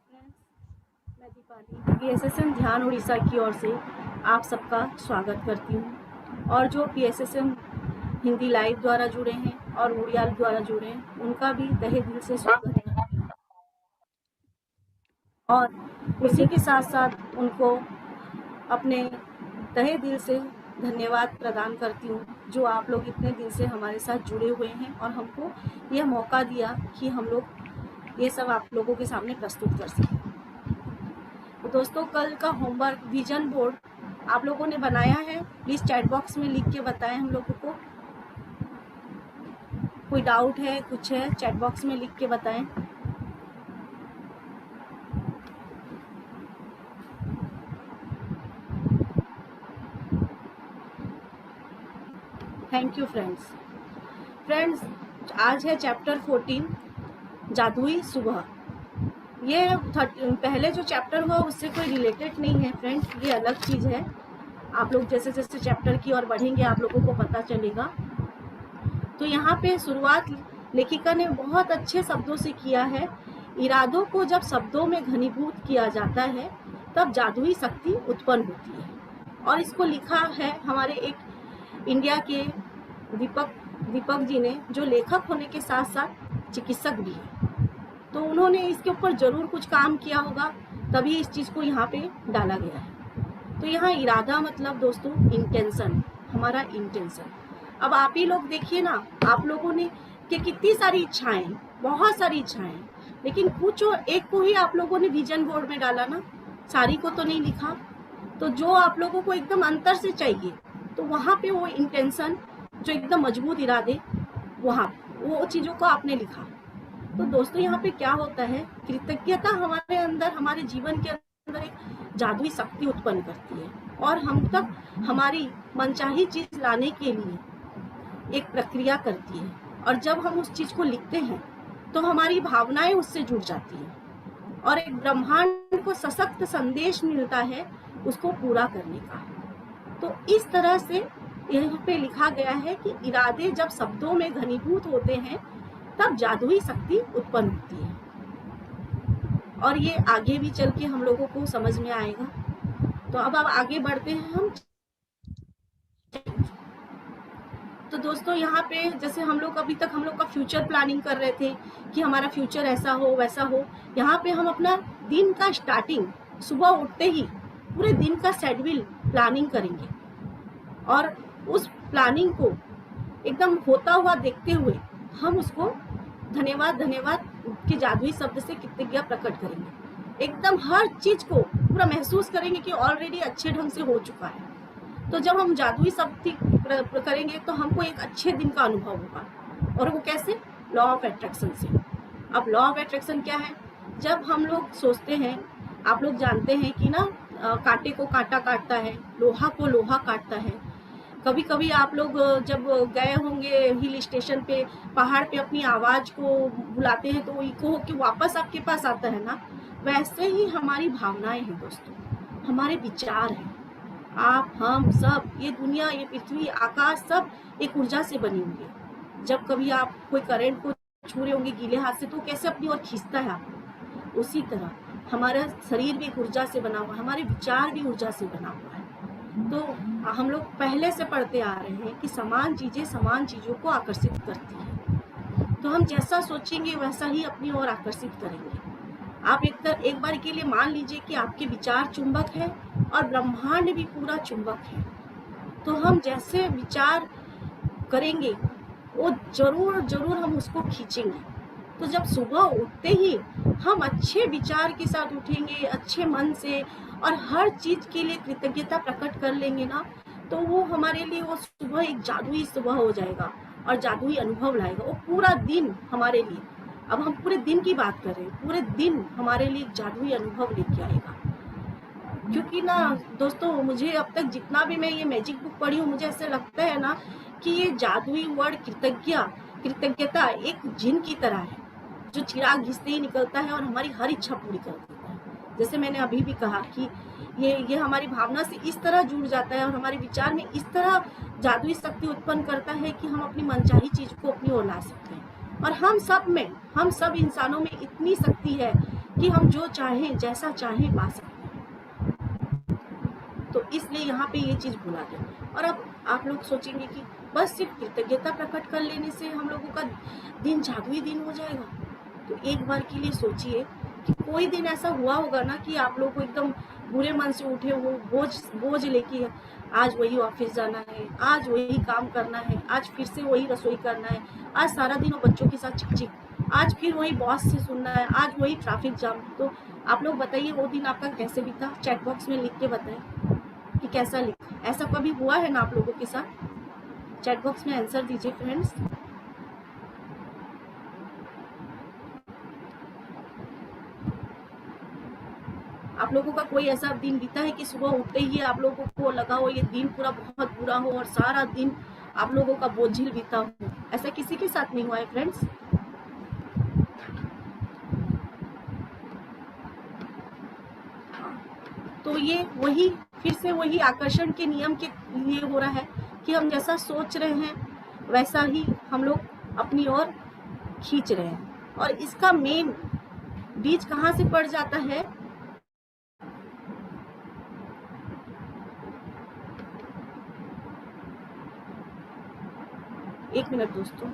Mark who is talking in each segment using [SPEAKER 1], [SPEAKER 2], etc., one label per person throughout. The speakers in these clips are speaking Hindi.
[SPEAKER 1] फ्रेंड्स, मैं दीपाली पीएसएसएम ध्यान उड़ीसा की ओर से आप सबका स्वागत करती हूँ। और जो पीएसएसएम हिंदी लाइव द्वारा जुड़े हैं और उड़िया द्वारा जुड़े हैं उनका भी तहे दिल से स्वागत करती हूँ। और उसी के साथ साथ उनको अपने तहे दिल से धन्यवाद प्रदान करती हूँ जो आप लोग इतने दिन से हमारे साथ जुड़े हुए हैं और हमको यह मौका दिया कि हम लोग ये सब आप लोगों के सामने प्रस्तुत कर सकें। तो दोस्तों, कल का होमवर्क विजन बोर्ड आप लोगों ने बनाया है, प्लीज़ चैट बॉक्स में लिख के बताएं हम लोगों को। कोई डाउट है, कुछ है, चैट बॉक्स में लिख के बताएं। थैंक यू फ्रेंड्स, आज है चैप्टर 14 जादुई सुबह। ये पहले जो चैप्टर हुआ उससे कोई रिलेटेड नहीं है फ्रेंड्स, ये अलग चीज़ है। आप लोग जैसे जैसे चैप्टर की ओर बढ़ेंगे आप लोगों को पता चलेगा। तो यहाँ पे शुरुआत लेखिका ने बहुत अच्छे शब्दों से किया है। इरादों को जब शब्दों में घनीभूत किया जाता है तब जादुई शक्ति उत्पन्न होती है। और इसको लिखा है हमारे एक इंडिया के दीपक जी ने, जो लेखक होने के साथ साथ चिकित्सक भी है। तो उन्होंने इसके ऊपर ज़रूर कुछ काम किया होगा, तभी इस चीज़ को यहाँ पे डाला गया है। तो यहाँ इरादा मतलब दोस्तों इंटेंशन, हमारा इंटेंशन। अब आप ही लोग देखिए ना, आप लोगों ने कि कितनी सारी इच्छाएं, बहुत सारी इच्छाएं, लेकिन कुछ एक को ही आप लोगों ने विजन बोर्ड में डाला ना, सारी को तो नहीं लिखा। तो जो आप लोगों को एकदम अंतर से चाहिए, तो वहाँ पे वो इंटेंशन, जो एकदम मजबूत इरादे, वहाँ वो चीज़ों को आपने लिखा। तो दोस्तों, यहाँ पे क्या होता है, कृतज्ञता हमारे अंदर, हमारे जीवन के अंदर एक जादुई शक्ति उत्पन्न करती है और हम तक हमारी मनचाही चीज लाने के लिए एक प्रक्रिया करती है। और जब हम उस चीज को लिखते हैं तो हमारी भावनाएं उससे जुड़ जाती हैं और एक ब्रह्मांड को सशक्त संदेश मिलता है उसको पूरा करने का। तो इस तरह से यहाँ पे लिखा गया है कि इरादे जब शब्दों में घनीभूत होते हैं तब जादुई शक्ति उत्पन्न होती है। और ये आगे भी चल के हम लोगों को समझ में आएगा। तो अब आगे बढ़ते हैं हम। तो दोस्तों, यहाँ पे जैसे हम लोग अभी तक हम लोग का फ्यूचर प्लानिंग कर रहे थे कि हमारा फ्यूचर ऐसा हो वैसा हो। यहाँ पे हम अपना दिन का स्टार्टिंग सुबह उठते ही पूरे दिन का शेड्यूल प्लानिंग करेंगे और उस प्लानिंग को एकदम होता हुआ देखते हुए हम उसको धन्यवाद के जादुई शब्द से कृतज्ञता प्रकट करेंगे। एकदम हर चीज को पूरा महसूस करेंगे कि ऑलरेडी अच्छे ढंग से हो चुका है। तो जब हम जादुई शब्द करेंगे तो हमको एक अच्छे दिन का अनुभव होगा। और वो कैसे? लॉ ऑफ अट्रैक्शन से। अब लॉ ऑफ अट्रैक्शन क्या है? जब हम लोग सोचते हैं, आप लोग जानते हैं कि ना, कांटे को कांटा काटता है, लोहा को लोहा काटता है। कभी कभी आप लोग जब गए होंगे हिल स्टेशन पे, पहाड़ पे अपनी आवाज को बुलाते हैं तो वो इको होके वापस आपके पास आता है ना। वैसे ही हमारी भावनाएं हैं दोस्तों, हमारे विचार हैं। आप, हम सब, ये दुनिया, ये पृथ्वी, आकाश, सब एक ऊर्जा से बनी हुई है। जब कभी आप कोई करंट को छू रहे होंगे गीले हाथ से तो कैसे अपनी ओर खींचता है आपको, उसी तरह हमारा शरीर भी एक ऊर्जा से बना हुआ है, हमारे विचार भी ऊर्जा से बना हुआ है। तो हम लोग पहले से पढ़ते आ रहे हैं कि समान चीजें समान चीजों को आकर्षित करती हैं। तो हम जैसा सोचेंगे वैसा ही अपनी ओर आकर्षित करेंगे। आप एक बार के लिए मान लीजिए कि आपके विचार चुंबक है और ब्रह्मांड भी पूरा चुंबक है। तो हम जैसे विचार करेंगे वो जरूर हम उसको खींचेंगे। तो जब सुबह उठते ही हम अच्छे विचार के साथ उठेंगे, अच्छे मन से, और हर चीज के लिए कृतज्ञता प्रकट कर लेंगे ना, तो वो हमारे लिए वो सुबह एक जादुई सुबह हो जाएगा और जादुई अनुभव लाएगा। वो पूरा दिन हमारे लिए, अब हम पूरे दिन की बात कर रहे हैं, पूरे दिन हमारे लिए एक जादुई अनुभव लेके आएगा। क्योंकि ना दोस्तों, मुझे अब तक जितना भी मैं ये मैजिक बुक पढ़ी हूँ, मुझे ऐसा लगता है ना कि ये जादुई वर्ड कृतज्ञता एक जिन की तरह है जो चिराग घिसते ही निकलता है और हमारी हर इच्छा पूरी कर देता है। जैसे मैंने अभी भी कहा कि ये हमारी भावना से इस तरह जुड़ जाता है और हमारे विचार में इस तरह जादुई शक्ति उत्पन्न करता है कि हम अपनी मनचाही चीज को अपनी ओर ला सकते हैं। और हम सब इंसानों में इतनी शक्ति है कि हम जो चाहें जैसा चाहें पा सकते हैं। तो इसलिए यहाँ पे ये चीज़ भूला गया। और अब आप लोग सोचेंगे कि बस सिर्फ कृतज्ञता प्रकट कर लेने से हम लोगों का दिन जादुई दिन हो जाएगा। तो एक बार के लिए सोचिए कि कोई दिन ऐसा हुआ होगा ना कि आप लोग को एकदम बुरे मन से उठे हो, बोझ बोझ लेके आज वही ऑफिस जाना है, आज वही काम करना है, आज फिर से वही रसोई करना है, आज सारा दिन वो बच्चों के साथ चिक-चिक, आज फिर वही बॉस से सुनना है, आज वही ट्रैफिक जाम। तो आप लोग बताइए वो दिन आपका कैसे बीता? चैट बॉक्स में लिख के बताएं कि कैसा लिखा। ऐसा कभी हुआ है ना आप लोगों के साथ? चैट बॉक्स में आंसर दीजिए फ्रेंड्स। आप लोगों का कोई ऐसा दिन बीता है कि सुबह उठते ही आप लोगों को लगा हो ये दिन पूरा बहुत बुरा हो और सारा दिन आप लोगों का बोझिल बीता हो? ऐसा किसी के साथ नहीं हुआ है फ्रेंड्स? तो ये वही फिर से वही आकर्षण के नियम के लिए हो रहा है कि हम जैसा सोच रहे हैं वैसा ही हम लोग अपनी ओर खींच रहे हैं। और इसका मेन बीज कहाँ से पड़ जाता है? एक मिनट दोस्तों।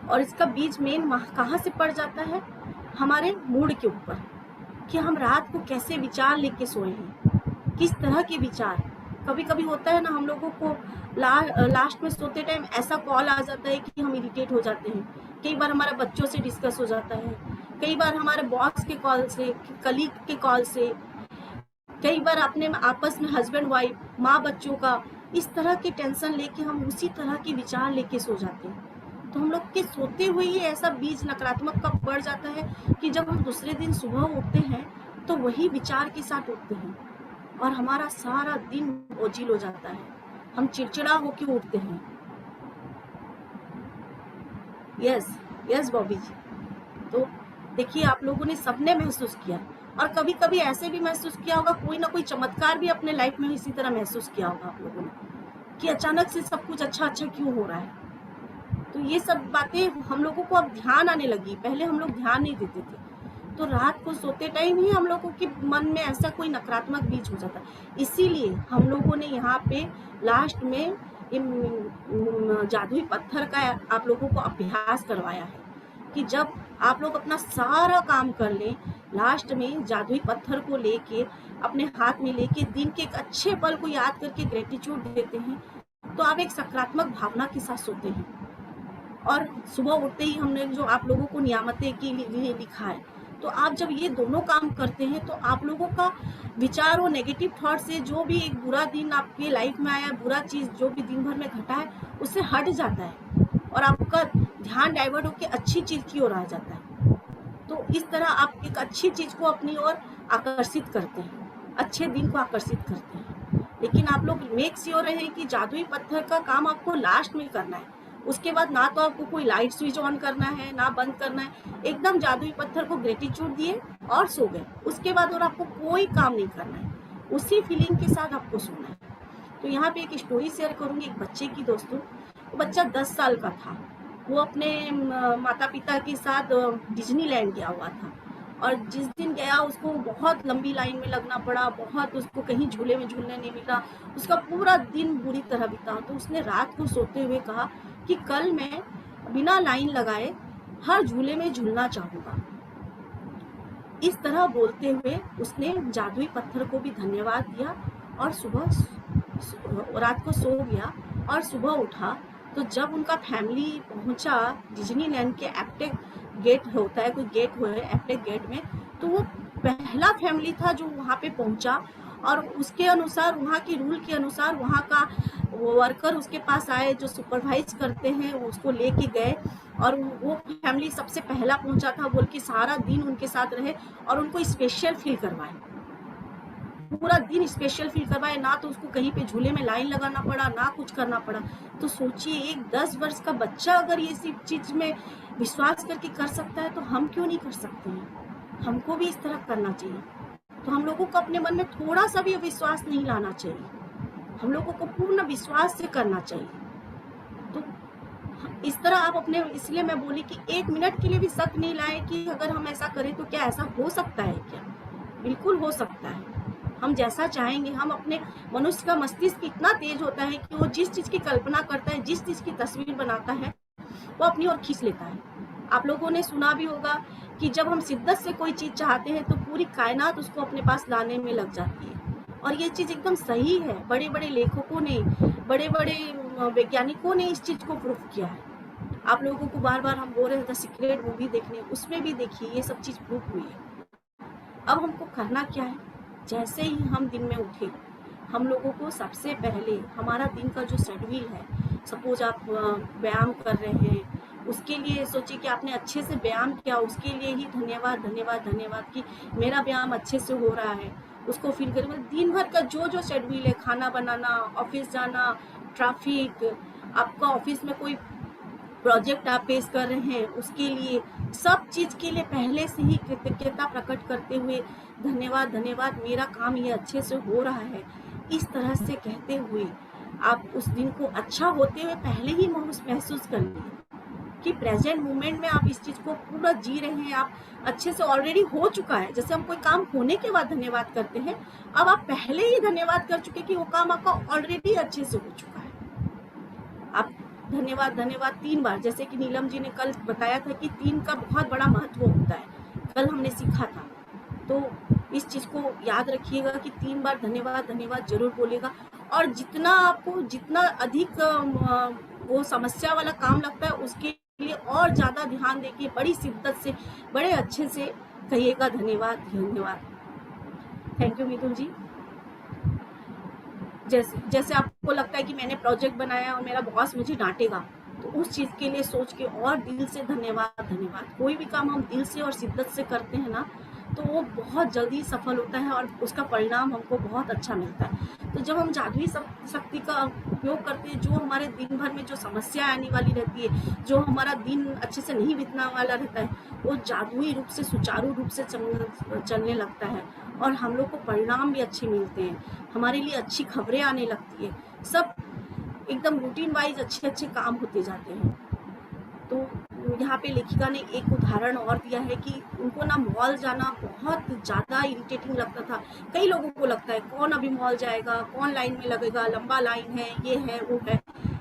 [SPEAKER 1] और इसका बीज मेन कहाँ से पड़ जाता है? हमारे मूड के ऊपर, कि हम रात को कैसे विचार लेके सोए हैं, किस तरह के विचार। कभी कभी होता है ना हम लोगों को लास्ट में सोते टाइम ऐसा कॉल आ जाता है कि हम इरिटेट हो जाते हैं। कई बार हमारा बच्चों से डिस्कस हो जाता है, कई बार हमारे बॉस के कॉल से, कलीग के कॉल से, कई बार अपने आपस में हस्बैंड वाइफ, माँ बच्चों का, इस तरह के टेंशन लेके हम उसी तरह के विचार लेके सो जाते हैं। तो हम लोग के सोते हुए ही ऐसा बीज नकारात्मक का पड़ जाता है कि जब हम दूसरे दिन सुबह उठते हैं तो वही विचार के साथ उठते हैं और हमारा सारा दिन बोझिल हो जाता है, हम चिड़चिड़ा होके उठते हैं। यस यस बॉबी जी। तो देखिए आप लोगों ने सबने महसूस किया, और कभी कभी ऐसे भी महसूस किया होगा, कोई ना कोई चमत्कार भी अपने लाइफ में इसी तरह महसूस किया होगा आप लोगों ने कि अचानक से सब कुछ अच्छा अच्छा क्यों हो रहा है। तो ये सब बातें हम लोगों को अब ध्यान आने लगी, पहले हम लोग ध्यान नहीं देते थे। तो रात को सोते टाइम ही हम लोगों के मन में ऐसा कोई नकारात्मक बीज हो जाता। इसीलिए हम लोगों ने यहाँ पे लास्ट में जादुई पत्थर का आप लोगों को अभ्यास करवाया है कि जब आप लोग अपना सारा काम कर लें, लास्ट में जादुई पत्थर को लेके अपने हाथ में लेके दिन के एक अच्छे पल को याद करके ग्रेटिट्यूड देते हैं, तो आप एक सकारात्मक भावना के साथ सोते हैं। और सुबह उठते ही हमने जो आप लोगों को नियामतें के लिए लिखा है, तो आप जब ये दोनों काम करते हैं तो आप लोगों का विचार और नेगेटिव थॉट से जो भी एक बुरा दिन आपके लाइफ में आया, बुरा चीज़ जो भी दिन भर में घटा है, उससे हट जाता है और आपका ध्यान डाइवर्ट होकर अच्छी चीज़ की ओर आ जाता है। तो इस तरह आप एक अच्छी चीज़ को अपनी ओर आकर्षित करते हैं, अच्छे दिन को आकर्षित करते हैं। लेकिन आप लोग मेक श्योर रहें कि जादुई पत्थर का काम आपको लास्ट में करना है। उसके बाद ना तो आपको कोई लाइट स्विच ऑन करना है ना बंद करना है, एकदम जादुई पत्थर को ग्रेटिट्यूड दिए और सो गए। उसके बाद और आपको कोई काम नहीं करना है, उसी फीलिंग के साथ आपको सोना है। तो यहाँ पे एक स्टोरी शेयर करूंगी एक बच्चे की दोस्तों। वो बच्चा 10 साल का था, वो अपने माता पिता के साथ डिज्नीलैंड गया हुआ था, और जिस दिन गया उसको बहुत लंबी लाइन में लगना पड़ा, बहुत उसको कहीं झूले में झूलने नहीं मिला, उसका पूरा दिन बुरी तरह बीता। तो उसने रात को सोते हुए कहा कि कल मैं बिना लाइन लगाए हर झूले में झूलना चाहूँगा। इस तरह बोलते हुए उसने जादुई पत्थर को भी धन्यवाद दिया और रात को सो गया और सुबह उठा। तो जब उनका फैमिली पहुंचा डिज्नीलैंड के एप्टेक गेट होता है, कोई गेट हुआ है एप्टेक गेट में, तो वो पहला फैमिली था जो वहाँ पे पहुंचा, और उसके अनुसार, वहाँ की रूल के अनुसार, वहाँ का वर्कर उसके पास आए जो सुपरवाइज करते हैं, उसको लेके गए और वो फैमिली सबसे पहला पहुंचा था बोल के सारा दिन उनके साथ रहे और उनको स्पेशल फील करवाए, पूरा दिन स्पेशल फील करवाए। ना तो उसको कहीं पे झूले में लाइन लगाना पड़ा, ना कुछ करना पड़ा। तो सोचिए एक 10 वर्ष का बच्चा अगर ये सब चीज में विश्वास करके कर सकता है तो हम क्यों नहीं कर सकते हैं? हमको भी इस तरह करना चाहिए। तो हम लोगों को अपने मन में थोड़ा सा भी विश्वास नहीं लाना चाहिए, हम लोगों को पूर्ण विश्वास से करना चाहिए। तो इस तरह आप अपने, इसलिए मैं बोली कि 1 मिनट के लिए भी शक नहीं लाए कि अगर हम ऐसा करें तो क्या ऐसा हो सकता है क्या? बिल्कुल हो सकता है। हम जैसा चाहेंगे, हम अपने, मनुष्य का मस्तिष्क इतना तेज होता है कि वो जिस चीज़ की कल्पना करता है, जिस चीज़ की तस्वीर बनाता है, वो अपनी ओर खींच लेता है। आप लोगों ने सुना भी होगा कि जब हम शिद्दत से कोई चीज़ चाहते हैं तो पूरी कायनात उसको अपने पास लाने में लग जाती है। और ये चीज़ एकदम सही है। बड़े बड़े लेखकों ने, बड़े बड़े वैज्ञानिकों ने इस चीज़ को प्रूफ किया है। आप लोगों को बार बार हम बोल रहे थे सीक्रेट मूवी देखने, उसमें भी देखिए ये सब चीज़ प्रूफ हुई है। अब हमको करना क्या है? जैसे ही हम दिन में उठे, हम लोगों को सबसे पहले हमारा दिन का जो शेड्यूल है, सपोज आप व्यायाम कर रहे हैं, उसके लिए सोचिए कि आपने अच्छे से व्यायाम किया, उसके लिए ही धन्यवाद धन्यवाद धन्यवाद कि मेरा व्यायाम अच्छे से हो रहा है, उसको फील करें। मतलब दिन भर का जो जो शेड्यूल है, खाना बनाना, ऑफिस जाना, ट्रैफिक, आपका ऑफिस में कोई प्रोजेक्ट आप पेश कर रहे हैं, उसके लिए, सब चीज़ के लिए पहले से ही कृतज्ञता प्रकट करते हुए धन्यवाद धन्यवाद, मेरा काम ये अच्छे से हो रहा है, इस तरह से कहते हुए आप उस दिन को अच्छा होते हुए पहले ही महसूस कर लीजिए कि प्रेजेंट मोमेंट में आप इस चीज़ को पूरा जी रहे हैं, आप अच्छे से ऑलरेडी हो चुका है। जैसे हम कोई काम होने के बाद धन्यवाद करते हैं, अब आप पहले ही धन्यवाद कर चुके कि वो काम आपका ऑलरेडी अच्छे से हो चुका है। आप धन्यवाद धन्यवाद 3 बार, जैसे कि नीलम जी ने कल बताया था कि 3 का बहुत बड़ा महत्व होता है, कल हमने सीखा था। तो इस चीज़ को याद रखिएगा कि 3 बार धन्यवाद धन्यवाद जरूर बोलेगा। और जितना आपको, जितना अधिक वो समस्या वाला काम लगता है, उसके लिए और ज़्यादा ध्यान देके बड़ी शिद्दत से, बड़े अच्छे से कहिएगा धन्यवाद धन्यवाद। थैंक यू मिथुन जी। जैसे आपको लगता है कि मैंने प्रोजेक्ट बनाया और मेरा बॉस मुझे डांटेगा, तो उस चीज़ के लिए सोच के और दिल से धन्यवाद धन्यवाद। कोई भी काम हम दिल से और शिद्दत से करते हैं ना, तो वो बहुत जल्दी सफल होता है और उसका परिणाम हमको बहुत अच्छा मिलता है। तो जब हम जादुई शक्ति का उपयोग करते हैं, जो हमारे दिन भर में जो समस्या आने वाली रहती है, जो हमारा दिन अच्छे से नहीं बीतने वाला रहता है, वो जादुई रूप से, सुचारू रूप से चलने लगता है और हम लोग को परिणाम भी अच्छे मिलते हैं, हमारे लिए अच्छी खबरें आने लगती है, सब एकदम रूटीन वाइज अच्छे अच्छे काम होते जाते हैं। तो यहाँ पे लेखिका ने एक उदाहरण और दिया है कि उनको ना मॉल जाना बहुत ज़्यादा इरिटेटिंग लगता था। कई लोगों को लगता है कौन अभी मॉल जाएगा, कौन लाइन में लगेगा, लंबा लाइन है, ये है वो है,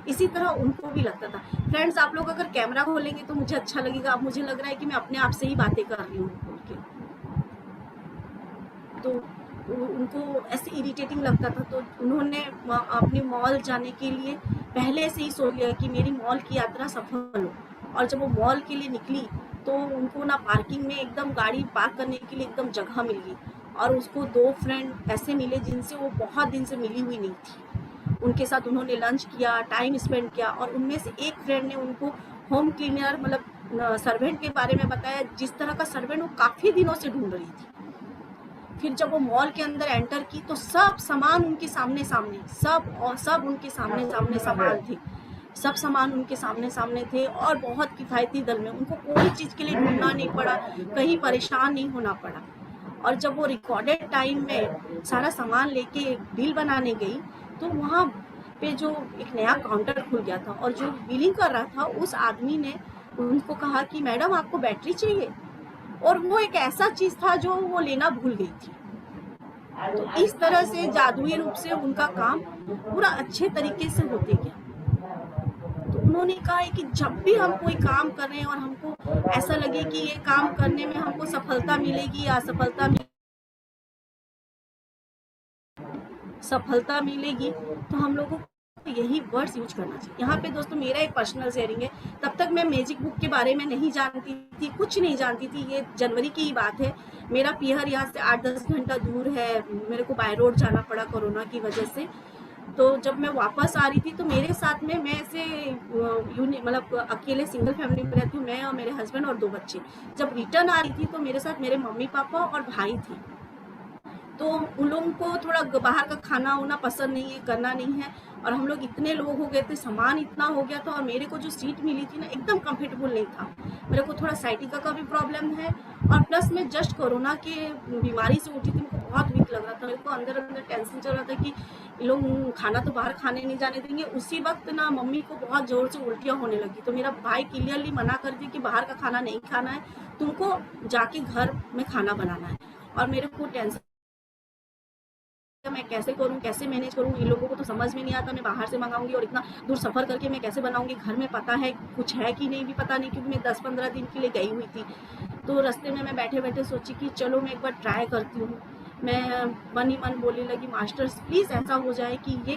[SPEAKER 1] इसी तरह उनको भी लगता था। फ्रेंड्स, आप लोग अगर कैमरा खोलेंगे तो मुझे अच्छा लगेगा। अब मुझे लग रहा है कि मैं अपने आप से ही बातें कर रही हूँ खोल के, तो उनको ऐसे इरिटेटिंग लगता था। तो उन्होंने अपने मॉल जाने के लिए पहले से ही सोच लिया कि मेरी मॉल की यात्रा सफल हो। और जब वो मॉल के लिए निकली तो उनको ना पार्किंग में एकदम गाड़ी पार्क करने के लिए एकदम जगह मिल गई, और उसको 2 फ्रेंड ऐसे मिले जिनसे वो बहुत दिन से मिली हुई नहीं थी। उनके साथ उन्होंने लंच किया, टाइम स्पेंड किया, और उनमें से एक फ्रेंड ने उनको होम क्लीनर, मतलब सर्वेंट के बारे में बताया, जिस तरह का सर्वेंट वो काफ़ी दिनों से ढूंढ रही थी। फिर जब वो मॉल के अंदर एंटर की तो सब सामान उनके सामने सामने, सब उनके सामने सामने सामान थे, सब सामान उनके सामने सामने थे, और बहुत किफ़ायती दर में, उनको कोई चीज़ के लिए ढूंढना नहीं पड़ा, कहीं परेशान नहीं होना पड़ा। और जब वो रिकॉर्डेड टाइम में सारा सामान लेके बिल बनाने गई तो वहाँ पे जो एक नया काउंटर खुल गया था, और जो बिलिंग कर रहा था उस आदमी ने उनको कहा कि मैडम आपको बैटरी चाहिए, और वो एक ऐसा चीज़ था जो वो लेना भूल गई थी। तो इस तरह से जादुई रूप से उनका काम पूरा अच्छे तरीके से होते गया। तो उन्होंने कहा है कि जब भी हम कोई काम कर रहे हैं और हमको ऐसा लगे कि ये काम करने में हमको सफलता मिलेगी या सफलता मिलेगी, तो हम लोगों को यही वर्ड्स यूज करना चाहिए। यहाँ पे दोस्तों मेरा एक पर्सनल शेयरिंग है। तब तक मैं मैजिक बुक के बारे में नहीं जानती थी, कुछ नहीं जानती थी। ये जनवरी की ही बात है। मेरा पीहर यहाँ से 8-10 घंटा दूर है, मेरे को बाय रोड जाना पड़ा कोरोना की वजह से। तो जब मैं वापस आ रही थी तो मेरे साथ में, मैं ऐसे मतलब अकेले सिंगल फैमिली में रहती हूँ, मैं और मेरे हस्बैंड और 2 बच्चे। जब रिटर्न आ रही थी तो मेरे साथ मेरे मम्मी पापा और भाई थे। तो उन लोगों को थोड़ा बाहर का खाना वाना पसंद नहीं है, करना नहीं है, और हम लोग इतने लोग हो गए थे, सामान इतना हो गया था, और मेरे को जो सीट मिली थी ना एकदम कंफर्टेबल नहीं था। मेरे को थोड़ा साइटिका का भी प्रॉब्लम है, और प्लस मैं जस्ट कोरोना के बीमारी से उठी थी, मुझको बहुत वीक लग रहा था मेरे को, अंदर अंदर टेंशन चल रहा था कि ये लोग खाना तो बाहर खाने नहीं जाने देंगे। उसी वक्त ना मम्मी को बहुत जोर से उल्टियाँ होने लगी, तो मेरा भाई क्लियरली मना कर दी कि बाहर का खाना नहीं खाना है, तुमको जाके घर में खाना बनाना है। और मेरे को टेंशन, मैं कैसे करूँ, कैसे मैनेज करूँ, इन लोगों को तो समझ में नहीं आता, मैं बाहर से मंगाऊंगी और इतना दूर सफ़र करके मैं कैसे बनाऊंगी, घर में पता है कुछ है कि नहीं भी पता नहीं, क्योंकि मैं 10-15 दिन के लिए गई हुई थी। तो रास्ते में मैं बैठे बैठे सोची कि चलो मैं एक बार ट्राई करती हूँ। मैं मन ही मन बोलने लगी, मास्टर प्लीज़ ऐसा हो जाए कि ये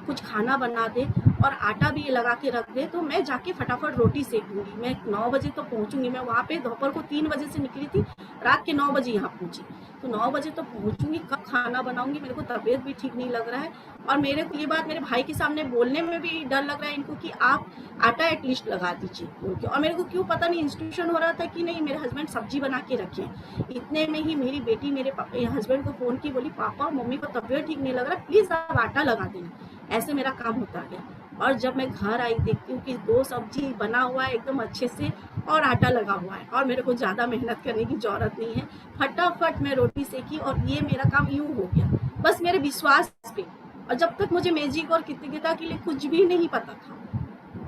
[SPEAKER 1] कुछ खाना बना दे और आटा भी लगा के रख दे, तो मैं जाके फटाफट रोटी सेक लूँगी। मैं 9 बजे तो पहुँचूँगी, मैं वहाँ पे दोपहर को 3 बजे से निकली थी, रात के 9 बजे यहाँ पहुँची, तो 9 बजे तो पहुँचूँगी, कब खाना बनाऊँगी, मेरे को तबीयत भी ठीक नहीं लग रहा है। और मेरे को ये बात मेरे भाई के सामने बोलने में भी डर लग रहा है इनको कि आप आटा एटलीस्ट लगा दीजिए बोल के। और मेरे को क्यों पता नहीं इंस्टीट्यूशन हो रहा था कि नहीं, मेरे हस्बैंड सब्जी बना के रखें। इतने में ही मेरी बेटी मेरे हस्बैंड को फ़ोन की, बोली पापा मम्मी को तबीयत ठीक नहीं लग रहा, प्लीज़ आप आटा लगा देना। ऐसे मेरा काम होता गया। और जब मैं घर आई देखती हूँ कि 2 सब्जी बना हुआ है एकदम अच्छे से और आटा लगा हुआ है, और मेरे को ज़्यादा मेहनत करने की ज़रूरत नहीं है, फटाफट मैं रोटी सेकी और ये मेरा काम यूँ हो गया, बस मेरे विश्वास पे। और जब तक मुझे मैजिक और कृतज्ञता के लिए कुछ भी नहीं पता था।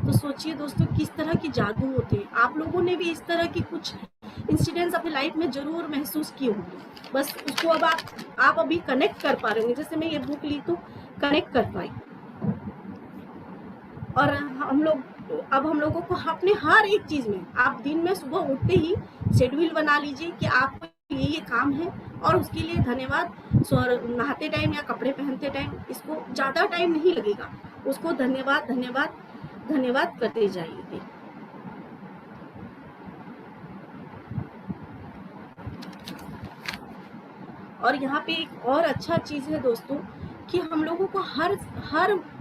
[SPEAKER 1] तो सोचिए दोस्तों किस तरह की जादू होते हैं। आप लोगों ने भी इस तरह की कुछ इंसिडेंट्स अपनी लाइफ में जरूर महसूस किए होंगे, बस उसको अब आप अभी कनेक्ट कर पा रहे होंगे। जैसे मैं ये बुक ली तो कनेक्ट कर पाई। और हम लोगों को अपने हर एक चीज में, आप दिन में सुबह उठते ही शेड्यूल बना लीजिए कि आपको ये काम है, और उसके लिए धन्यवाद। नहाते टाइम या कपड़े पहनते टाइम, इसको ज्यादा टाइम नहीं लगेगा, उसको धन्यवाद धन्यवाद धन्यवाद करते जाइए। और यहाँ पे एक और अच्छा चीज है दोस्तों कि हम लोगों को हर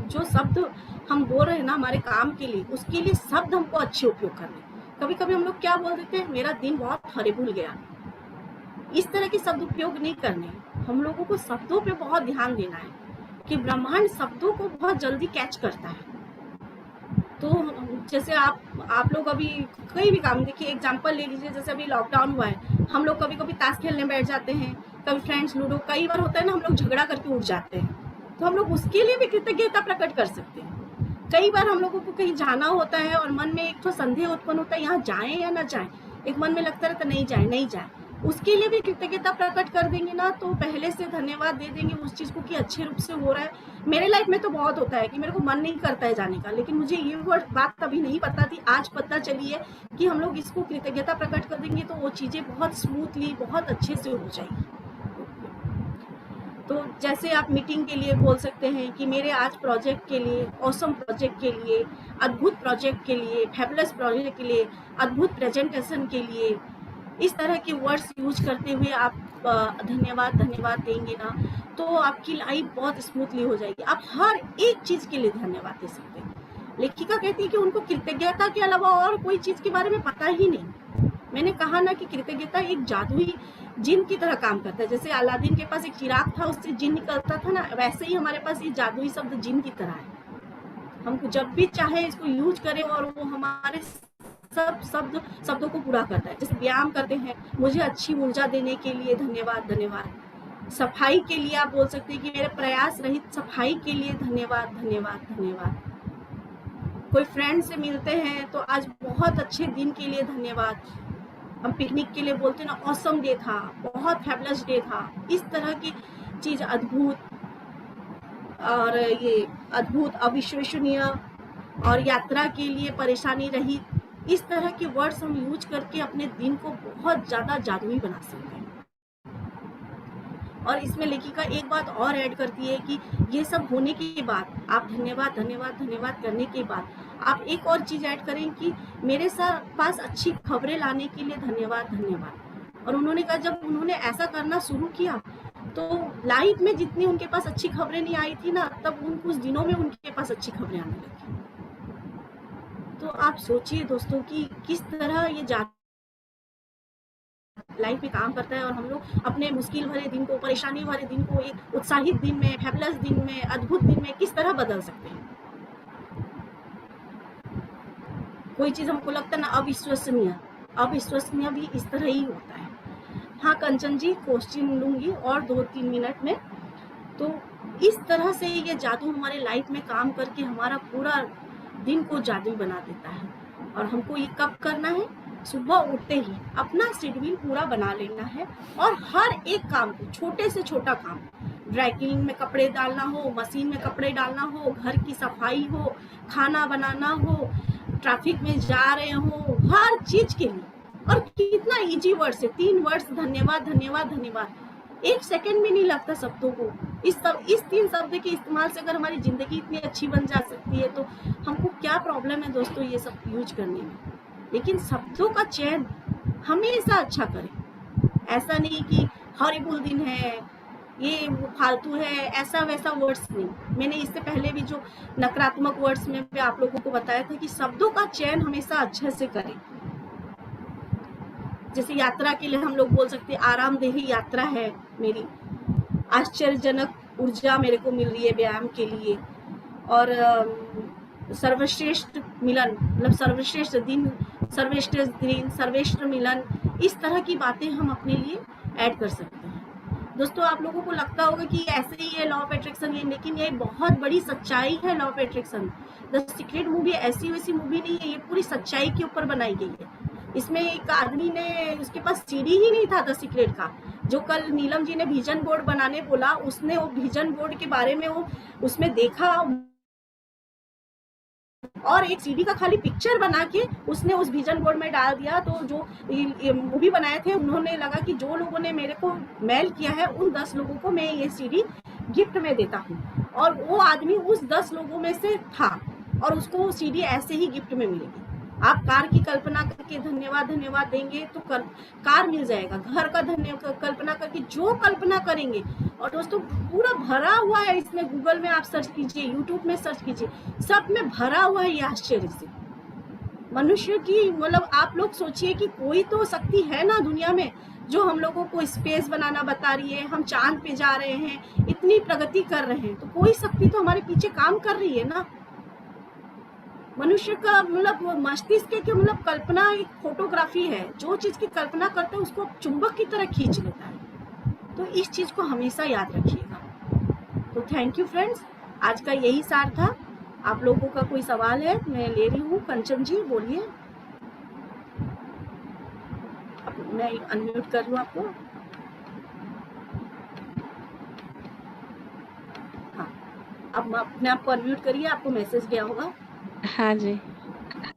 [SPEAKER 1] जो शब्द हम बोल रहे हैं ना हमारे काम के लिए, उसके लिए शब्द हमको अच्छे उपयोग करने। कभी कभी हम लोग क्या बोल देते हैं, मेरा दिन बहुत हरिबुल गया, इस तरह के शब्द उपयोग नहीं करने। हम लोगों को शब्दों पे बहुत ध्यान देना है कि ब्रह्मांड शब्दों को बहुत जल्दी कैच करता है। तो जैसे आप लोग अभी कोई भी काम, देखिए एग्जांपल ले लीजिए, जैसे अभी लॉकडाउन हुआ है, हम लोग कभी कभी ताश खेलने बैठ जाते हैं, कभी फ्रेंड्स लूडो, कई बार होता है ना हम लोग झगड़ा करके उठ जाते हैं, तो हम लोग उसके लिए भी कृतज्ञता प्रकट कर सकते हैं। कई बार हम लोगों को कहीं जाना होता है और मन में एक तो संदेह उत्पन्न होता है, यहाँ जाएं या ना जाएं, एक मन में लगता रहता नहीं जाए नहीं जाए, उसके लिए भी कृतज्ञता प्रकट कर देंगे ना, तो पहले से धन्यवाद दे देंगे उस चीज को कि अच्छे रूप से हो रहा है। मेरे लाइफ में तो बहुत होता है कि मेरे को मन नहीं करता है जाने का, लेकिन मुझे ये बात तभी नहीं पता थी, आज पता चली है कि हम लोग इसको कृतज्ञता प्रकट कर देंगे तो वो चीजें बहुत स्मूथली बहुत अच्छे से हो जाएगी। तो जैसे आप मीटिंग के लिए बोल सकते हैं कि मेरे आज प्रोजेक्ट के लिए, ऑसम प्रोजेक्ट के लिए, अद्भुत प्रोजेक्ट के लिए, फैबुलस प्रोजेक्ट के लिए, अद्भुत प्रेजेंटेशन के लिए, इस तरह के वर्ड्स यूज करते हुए आप धन्यवाद धन्यवाद देंगे ना, तो आपकी लाइफ बहुत स्मूथली हो जाएगी। आप हर एक चीज के लिए धन्यवाद दे सकते हैं। लेखिका कहती है कि उनको कृतज्ञता के अलावा और कोई चीज के बारे में पता ही नहीं। मैंने कहा ना कि कृतज्ञता एक जादुई जिन की तरह काम करता है। जैसे अलादीन के पास एक चिराग था, उससे जिन निकलता था ना, वैसे ही हमारे पास ये जादुई शब्द जिन की तरह है। हमको जब भी चाहे इसको यूज करें और वो हमारे सब शब्दों को पूरा करता है। जैसे व्यायाम करते हैं, मुझे अच्छी ऊर्जा देने के लिए धन्यवाद धन्यवाद। सफाई के लिए आप बोल सकते हैं कि मेरे प्रयास रहित सफाई के लिए धन्यवाद धन्यवाद धन्यवाद। कोई फ्रेंड से मिलते हैं तो आज बहुत अच्छे दिन के लिए धन्यवाद। हम पिकनिक के लिए बोलते हैं ना, ऑसम डे था, बहुत फैबुलस डे था। इस तरह की चीज अद्भुत, और ये अद्भुत अविश्वसनीय, और यात्रा के लिए परेशानी रहित, इस तरह के वर्ड्स हम यूज करके अपने दिन को बहुत ज्यादा जादुई बना सकते हैं। और इसमें लेखिका एक बात और ऐड करती है कि ये सब होने के बाद, आप धन्यवाद धन्यवाद धन्यवाद करने के बाद आप एक और चीज ऐड करें कि मेरे पास अच्छी खबरें लाने के लिए धन्यवाद धन्यवाद। और उन्होंने कहा जब उन्होंने ऐसा करना शुरू किया तो लाइफ में जितनी उनके पास अच्छी खबरें नहीं आई थी ना, तब उन कुछ दिनों में उनके पास अच्छी खबरें आने लगी। तो आप सोचिए दोस्तों कि किस तरह ये लाइफ में काम करता है, और हम लोग अपने मुश्किल भरे दिन को, परेशानी भरे दिन को एक उत्साहित दिन में, फैबुलस दिन में, अद्भुत दिन में किस तरह बदल सकते हैं। कोई चीज हमको लगता है ना अविश्वसनीय, अविश्वसनीय भी इस तरह ही होता है। हाँ कंचन जी, क्वेश्चन लूंगी और 2-3 मिनट में। तो इस तरह से ये जादू हमारे लाइफ में काम करके हमारा पूरा दिन को जादू बना देता है। और हमको ये कब करना है? सुबह उठते ही अपना शेड्यूल पूरा बना लेना है, और हर एक काम को, छोटे से छोटा काम, ड्राई क्लीनिंग में कपड़े डालना हो, मशीन में कपड़े डालना हो, घर की सफाई हो, खाना बनाना हो, ट्रैफिक में जा रहे हो, हर चीज के लिए। और कितना इजी वर्ड्स है, 3 वर्ड्स, धन्यवाद धन्यवाद धन्यवाद। 1 सेकंड भी नहीं लगता शब्दों को। इस 3 शब्द के इस्तेमाल से अगर हमारी जिंदगी इतनी अच्छी बन जा सकती है, तो हमको क्या प्रॉब्लम है दोस्तों ये सब यूज करने में। लेकिन शब्दों का चयन हमेशा अच्छा करें। ऐसा नहीं कि हॉरिबल दिन है, ये फालतू है, ऐसा वैसा वर्ड्स नहीं। मैंने इससे पहले भी जो नकारात्मक वर्ड्स में भी आप लोगों को बताया था कि शब्दों का चयन हमेशा अच्छे से करें। जैसे यात्रा के लिए हम लोग बोल सकते हैं, आरामदेही यात्रा है मेरी, आश्चर्यजनक ऊर्जा मेरे को मिल रही है व्यायाम के लिए, और सर्वश्रेष्ठ मिलन, मतलब सर्वश्रेष्ठ दिन, सर्वश्रेष्ठ मिलन, इस तरह की बातें हम अपने लिए ऐड कर सकते हैं। दोस्तों आप लोगों को लगता होगा कि ऐसे ही है लॉ ऑफ अट्रैक्शन, ये, लेकिन ये बहुत बड़ी सच्चाई है। Law of attraction, the secret movie ऐसी वैसी मूवी नहीं है, ये पूरी सच्चाई के ऊपर बनाई गई है। इसमें एक आदमी ने, उसके पास सीडी ही नहीं था द सीक्रेट का, जो कल नीलम जी ने विजन बोर्ड बनाने बोला, उसने वो विजन बोर्ड के बारे में वो उसमें देखा, और एक सीडी का खाली पिक्चर बना के उसने उस विजन बोर्ड में डाल दिया। तो जो मूवी बनाए थे उन्होंने लगा कि जो लोगों ने मेरे को मेल किया है उन 10 लोगों को मैं ये सीडी गिफ्ट में देता हूँ, और वो आदमी उस 10 लोगों में से था, और उसको वो सीडी ऐसे ही गिफ्ट में मिलेगी। आप कार की कल्पना करके धन्यवाद धन्यवाद देंगे तो कार मिल जाएगा। घर का धन्यवाद कल्पना करके जो कल्पना करेंगे, और दोस्तों पूरा भरा हुआ है इसमें, गूगल में आप सर्च कीजिए, यूट्यूब में सर्च कीजिए, सब में भरा हुआ है ये आश्चर्य से। मनुष्य की, मतलब आप लोग सोचिए कि कोई तो शक्ति है ना दुनिया में जो हम लोगों को स्पेस बनाना बता रही है, हम चांद पे जा रहे हैं, इतनी प्रगति कर रहे हैं, तो कोई शक्ति तो हमारे पीछे काम कर रही है ना। मनुष्य का मतलब मस्तिष्क के मतलब कल्पना एक फोटोग्राफी है, जो चीज की कल्पना करते हैं उसको चुंबक की तरह खींच लेता है। तो इस चीज को हमेशा याद रखिएगा। तो थैंक यू फ्रेंड्स, आज का यही सार था। आप लोगों का कोई सवाल है मैं ले रही हूँ। कंचन जी बोलिए, मैं अनम्यूट कर लूँ आपको। हाँ, अब अपने आप को अनम्यूट करिए, आपको मैसेज गया होगा।
[SPEAKER 2] हाँ जी,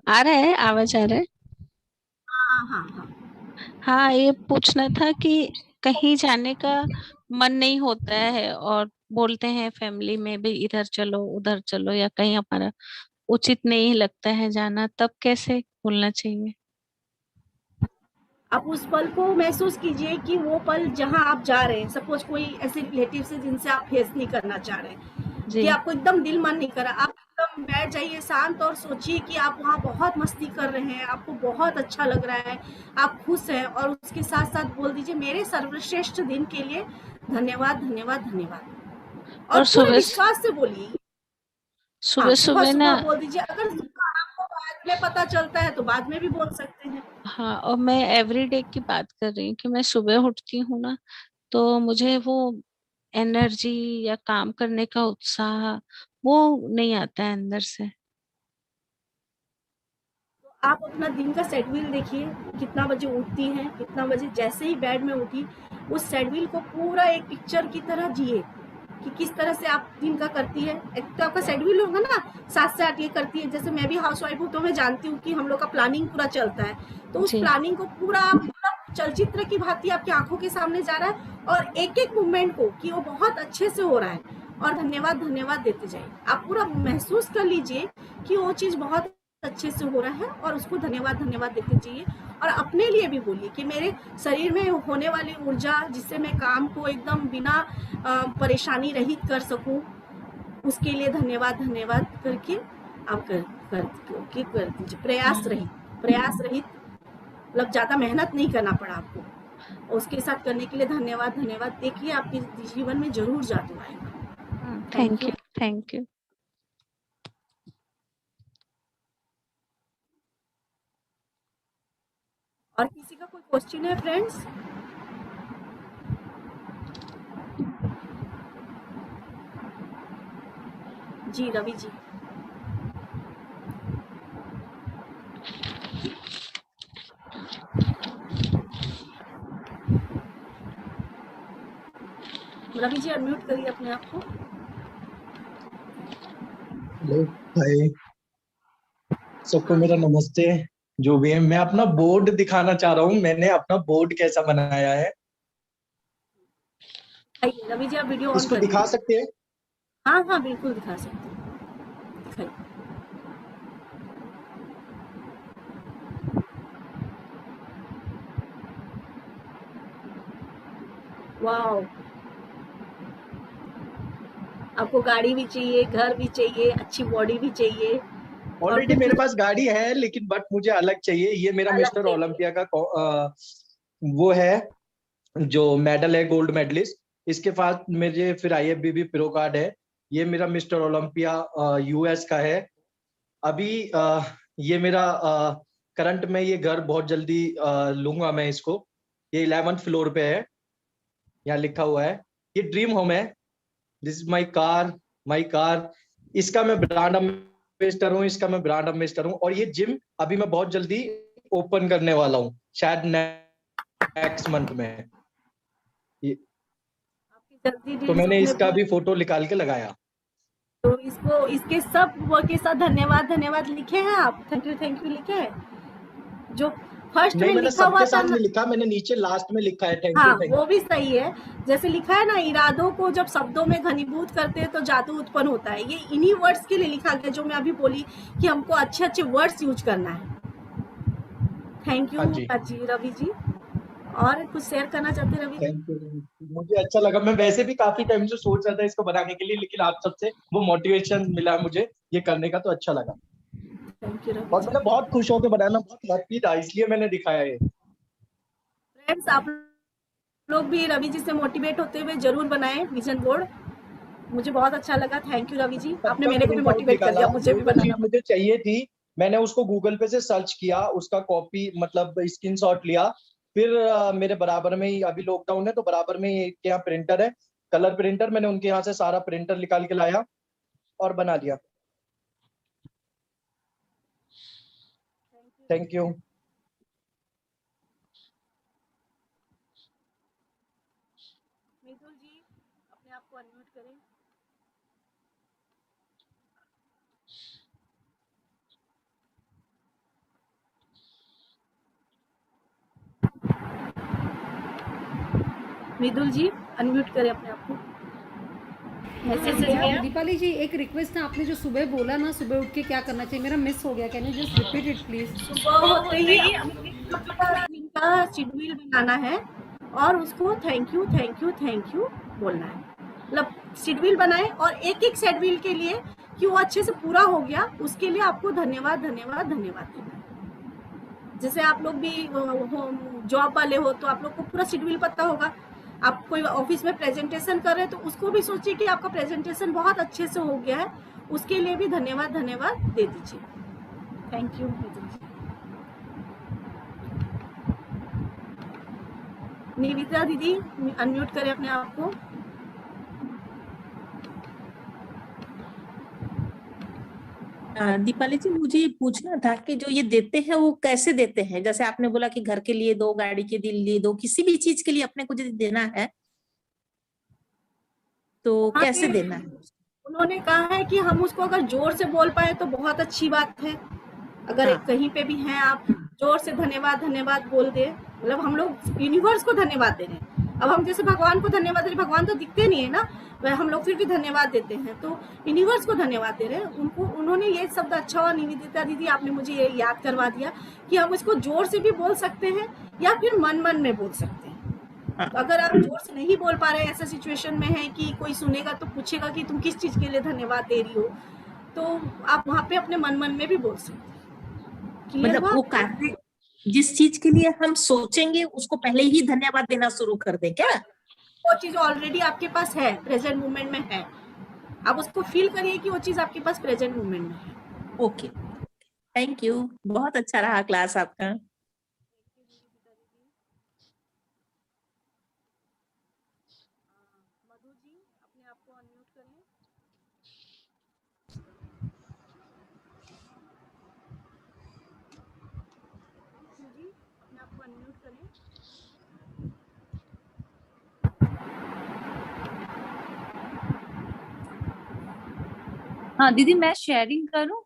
[SPEAKER 2] आ रहा है, आवाज आ रहा है।
[SPEAKER 1] हाँ हाँ हाँ।
[SPEAKER 2] हाँ, ये पूछना था कि कहीं जाने का मन नहीं होता है और बोलते हैं फैमिली में भी इधर चलो उधर चलो, या कहीं हमारा उचित नहीं लगता है जाना, तब कैसे बोलना चाहिए?
[SPEAKER 1] आप उस पल को महसूस कीजिए कि वो पल जहाँ आप जा रहे हैं, सपोज कोई ऐसे रिलेटिव से जिनसे आप फेस नहीं करना चाह रहे हैं, कि
[SPEAKER 2] जी।
[SPEAKER 1] आपको एकदम दिल मन नहीं कर रहा, आप एकदम बैठ जाइए शांत और सोचिए कि आप वहाँ बहुत मस्ती कर रहे हैं, आपको बहुत अच्छा लग रहा है, आप खुश हैं, और उसके साथ साथ बोल दीजिए मेरे सर्वश्रेष्ठ दिन के लिए धन्यवाद धन्यवाद धन्यवाद, और
[SPEAKER 2] और
[SPEAKER 1] पूरे
[SPEAKER 2] सुबह
[SPEAKER 1] विश्वास से बोलिए। हाँ,
[SPEAKER 2] सुबह
[SPEAKER 1] सुबह
[SPEAKER 2] सुबह ना।
[SPEAKER 1] सुबह बोल दीजिए, अगर आपको बाद में पता चलता है तो बाद में भी बोल सकते हैं।
[SPEAKER 2] हाँ, और मैं एवरीडे की बात कर रही हूँ कि मैं सुबह उठती हूँ ना, तो मुझे वो एनर्जी या काम करने का उत्साह वो नहीं आता है अंदर से।
[SPEAKER 1] आप अपना दिन का शेड्यूल देखिए, कितना बजे उठती हैं, कितना बजे, जैसे ही बेड में उठी उस शेड्यूल को पूरा एक पिक्चर की तरह जिए कि किस तरह से आप दिन का करती है। एक तो आपका शेड्यूल होगा ना 7 से 8 ये करती है, जैसे मैं भी हाउस वाइफ हूँ तो मैं जानती हूँ कि हम लोग का प्लानिंग पूरा चलता है। तो उस
[SPEAKER 2] जी।
[SPEAKER 1] प्लानिंग को पूरा पूरा चलचित्र की भांति आपकी आंखों के सामने जा रहा है, और एक एक मूवमेंट को कि वो बहुत अच्छे से हो रहा है, और धन्यवाद धन्यवाद देते जाइए। आप पूरा महसूस कर लीजिए कि वो चीज़ बहुत अच्छे से हो रहा है, और उसको धन्यवाद धन्यवाद देते चाहिए। और अपने लिए भी बोलिए कि मेरे शरीर में होने वाली ऊर्जा, जिससे मैं काम को एकदम बिना परेशानी रहित कर सकूं, उसके लिए धन्यवाद धन्यवाद करके आप कर दीजिए। प्रयास रहित, मतलब ज़्यादा मेहनत नहीं करना पड़ा आपको, और उसके साथ करने के लिए धन्यवाद धन्यवाद। देखिए आपके जीवन में जरूर जादू आएगा। Thank
[SPEAKER 2] thank
[SPEAKER 1] you.
[SPEAKER 2] You, thank you.
[SPEAKER 1] और किसी का कोई क्वेश्चन है फ्रेंड्स? जी रवि जी। रवि जी अनम्यूट करिए अपने आप को।
[SPEAKER 3] हेलो, हाय, सबको मेरा नमस्ते। जो भी है, मैं अपना बोर्ड दिखाना चाह रहा हूँ। मैंने अपना बोर्ड कैसा बनाया है,
[SPEAKER 1] दिखाइए रवि जी, आप वीडियो ऑन
[SPEAKER 3] इसको
[SPEAKER 1] करिए।
[SPEAKER 3] दिखा सकते हैं?
[SPEAKER 1] हाँ हाँ बिल्कुल दिखा सकते हैं, दिखाइए। वाओ, आपको गाड़ी भी चाहिए, घर भी चाहिए, अच्छी बॉडी भी चाहिए और
[SPEAKER 3] ऑलरेडी
[SPEAKER 1] कुछ
[SPEAKER 3] मेरे
[SPEAKER 1] कुछ
[SPEAKER 3] पास गाड़ी है, लेकिन बट मुझे अलग चाहिए। ये मेरा
[SPEAKER 1] अलग
[SPEAKER 3] मिस्टर
[SPEAKER 1] चाहिए।
[SPEAKER 3] ओलंपिया का वो है, जो मेडल है, गोल्ड मेडलिस्ट। इसके बाद मेरे फिर आईएफबीबी प्रो कार्ड है। ये मेरा मिस्टर ओलंपिया यूएस का है। अभी ये मेरा करंट में ये घर बहुत जल्दी लूंगा मैं इसको। ये 11th फ्लोर पे है, यहाँ लिखा हुआ है। ये ड्रीम होम है। This is my car. इसका मैं ब्रांड एम्बेसडर हूँ, इसका मैं ब्रांड एम्बेसडर हूँ। और ये जिम अभी मैं बहुत जल्दी ओपन करने वाला हूँ, शायद नेक्स्ट मंथ में।
[SPEAKER 1] आपकी जल्दी
[SPEAKER 3] तो
[SPEAKER 1] ड्रीम्स
[SPEAKER 3] मैंने
[SPEAKER 1] अपने
[SPEAKER 3] इसका भी
[SPEAKER 1] पूरे।
[SPEAKER 3] फोटो निकाल के लगाया।
[SPEAKER 1] तो इसको इसके सब वो के साथ धन्यवाद धन्यवाद लिखे हैं आप, थैंक यू लिखे हैं जो फर्स्ट
[SPEAKER 3] नहीं,
[SPEAKER 1] में
[SPEAKER 3] मैंने
[SPEAKER 1] लिखा हुआ
[SPEAKER 3] सबके
[SPEAKER 1] था
[SPEAKER 3] साथ
[SPEAKER 1] ना।
[SPEAKER 3] नहीं लिखा, मैंने नीचे लास्ट में लिखा है थैंक यू
[SPEAKER 1] हाँ
[SPEAKER 3] थैंक
[SPEAKER 1] वो भी सही है। जैसे लिखा है ना, इरादों को जब शब्दों में घनीभूत करते हैं तो जादू उत्पन्न होता है, ये इन्हीं वर्ड्स के लिए लिखा गया जो मैं अभी बोली कि हमको अच्छे अच्छे वर्ड्स यूज करना है। थैंक यू
[SPEAKER 3] हाँ जी,
[SPEAKER 1] जी रवि जी। और कुछ शेयर करना चाहते हैं रवि जी?
[SPEAKER 3] Thank you. मुझे अच्छा लगा। मैं वैसे भी काफी टाइम से सोच रहा था इसको बनाने के लिए, लेकिन आप सबसे वो मोटिवेशन मिला मुझे ये करने का, तो अच्छा लगा।
[SPEAKER 1] थैंक यू रवि
[SPEAKER 3] और
[SPEAKER 1] जी।
[SPEAKER 3] मैंने बहुत खुश होकर बनाया, मैं बहुत हैप्पी था, इसलिए मैंने दिखाया ये।
[SPEAKER 1] फ्रेंड्स आप लोग भी रवि जी से मोटिवेट होते हुए जरूर बनाएं विजन बोर्ड। मुझे बहुत अच्छा लगा, थैंक यू रवि जी, आपने
[SPEAKER 3] सबका
[SPEAKER 1] मेरे को भी
[SPEAKER 3] प्रिंट आउट
[SPEAKER 1] मोटिवेट कर
[SPEAKER 3] निकाला।
[SPEAKER 1] दिया, मुझे
[SPEAKER 3] जो
[SPEAKER 1] भी
[SPEAKER 3] जो चीज
[SPEAKER 1] बनाना
[SPEAKER 3] मुझे
[SPEAKER 1] पड़ेगा।
[SPEAKER 3] चाहिए थी, मैंने उसको गूगल पे से सर्च किया, उसका कॉपी मतलब स्क्रीनशॉट लिया। फिर मेरे बराबर में ही अभी लॉकडाउन है, तो बराबर में ही एक के यहाँ प्रिंटर है, कलर प्रिंटर। मैंने उनके यहाँ से सारा प्रिंटर निकाल के लाया और बना लिया। Thank you.
[SPEAKER 1] मितुल जी अपने आप को अनम्यूट करें। मितुल जी अनम्यूट करें अपने आप को। मैसेज गया।
[SPEAKER 4] दीपाली जी, एक रिक्वेस्ट है, आपने जो सुबह बोला ना सुबह उठ के क्या करना चाहिए, मेरा मिस हो गया, can you just repeat it please?
[SPEAKER 1] सुबह होते ही अपने दिन का शेड्यूल बनाना है और उसको थैंक यू बोलना है। मतलब शेड्यूल बनाए और एक एक शेड्यूल के लिए कि वो अच्छे से पूरा हो गया, उसके लिए आपको धन्यवाद धन्यवाद धन्यवाद देना है। जैसे आप लोग भी जॉब वाले हो तो आप लोग को पूरा शेड्यूल पता होगा। आप कोई ऑफिस में प्रेजेंटेशन कर रहे हैं तो उसको भी सोचिए कि आपका प्रेजेंटेशन बहुत अच्छे से हो गया है, उसके लिए भी धन्यवाद धन्यवाद दे दीजिए। Thank you. निविता दीदी अनम्यूट करें अपने आप को।
[SPEAKER 5] दीपाली जी, मुझे ये पूछना था कि जो ये देते हैं वो कैसे देते हैं? जैसे आपने बोला कि घर के लिए दो, गाड़ी के लिए दो, किसी भी चीज के लिए अपने को यदि देना है तो
[SPEAKER 1] हाँ
[SPEAKER 5] कैसे
[SPEAKER 1] ये
[SPEAKER 5] देना है?
[SPEAKER 1] उन्होंने कहा है कि हम उसको अगर जोर से बोल पाए तो बहुत अच्छी बात है। अगर
[SPEAKER 5] हाँ।
[SPEAKER 1] कहीं पे भी हैं आप, जोर से धन्यवाद धन्यवाद बोल दे, मतलब हम लोग यूनिवर्स को धन्यवाद दे रहे हैं। अब हम जैसे भगवान को धन्यवाद दे रहे, भगवान तो दिखते नहीं है ना, वह हम लोग फिर भी धन्यवाद देते हैं, तो यूनिवर्स को धन्यवाद दे रहे हैं उनको। उन्होंने ये शब्द अच्छा हुआ निवेदिता दीदी, आपने मुझे ये याद करवा दिया कि हम इसको जोर से भी बोल सकते हैं या फिर मन मन में बोल सकते हैं।
[SPEAKER 5] हाँ।
[SPEAKER 1] तो अगर आप जोर से नहीं बोल पा रहे हैं, ऐसा सिचुएशन में है कि कोई सुनेगा तो पूछेगा कि तुम किस चीज के लिए धन्यवाद दे रही हो, तो आप वहां पे अपने मन मन में भी बोल सकते हैं। क्लियर
[SPEAKER 5] मतलब
[SPEAKER 1] हुआ
[SPEAKER 5] वो
[SPEAKER 1] आपको?
[SPEAKER 5] कार्य जिस चीज के लिए हम सोचेंगे उसको पहले ही धन्यवाद देना शुरू कर दें क्या?
[SPEAKER 1] वो चीज ऑलरेडी आपके पास है, प्रेजेंट मोमेंट में है, आप उसको फील करिए कि वो चीज आपके पास प्रेजेंट मोमेंट में है।
[SPEAKER 5] ओके, थैंक यू, बहुत अच्छा रहा क्लास आपका।
[SPEAKER 1] मधु जी अपने आप को अनम्यूट करें।
[SPEAKER 6] हाँ दीदी, मैं शेयरिंग करूँ?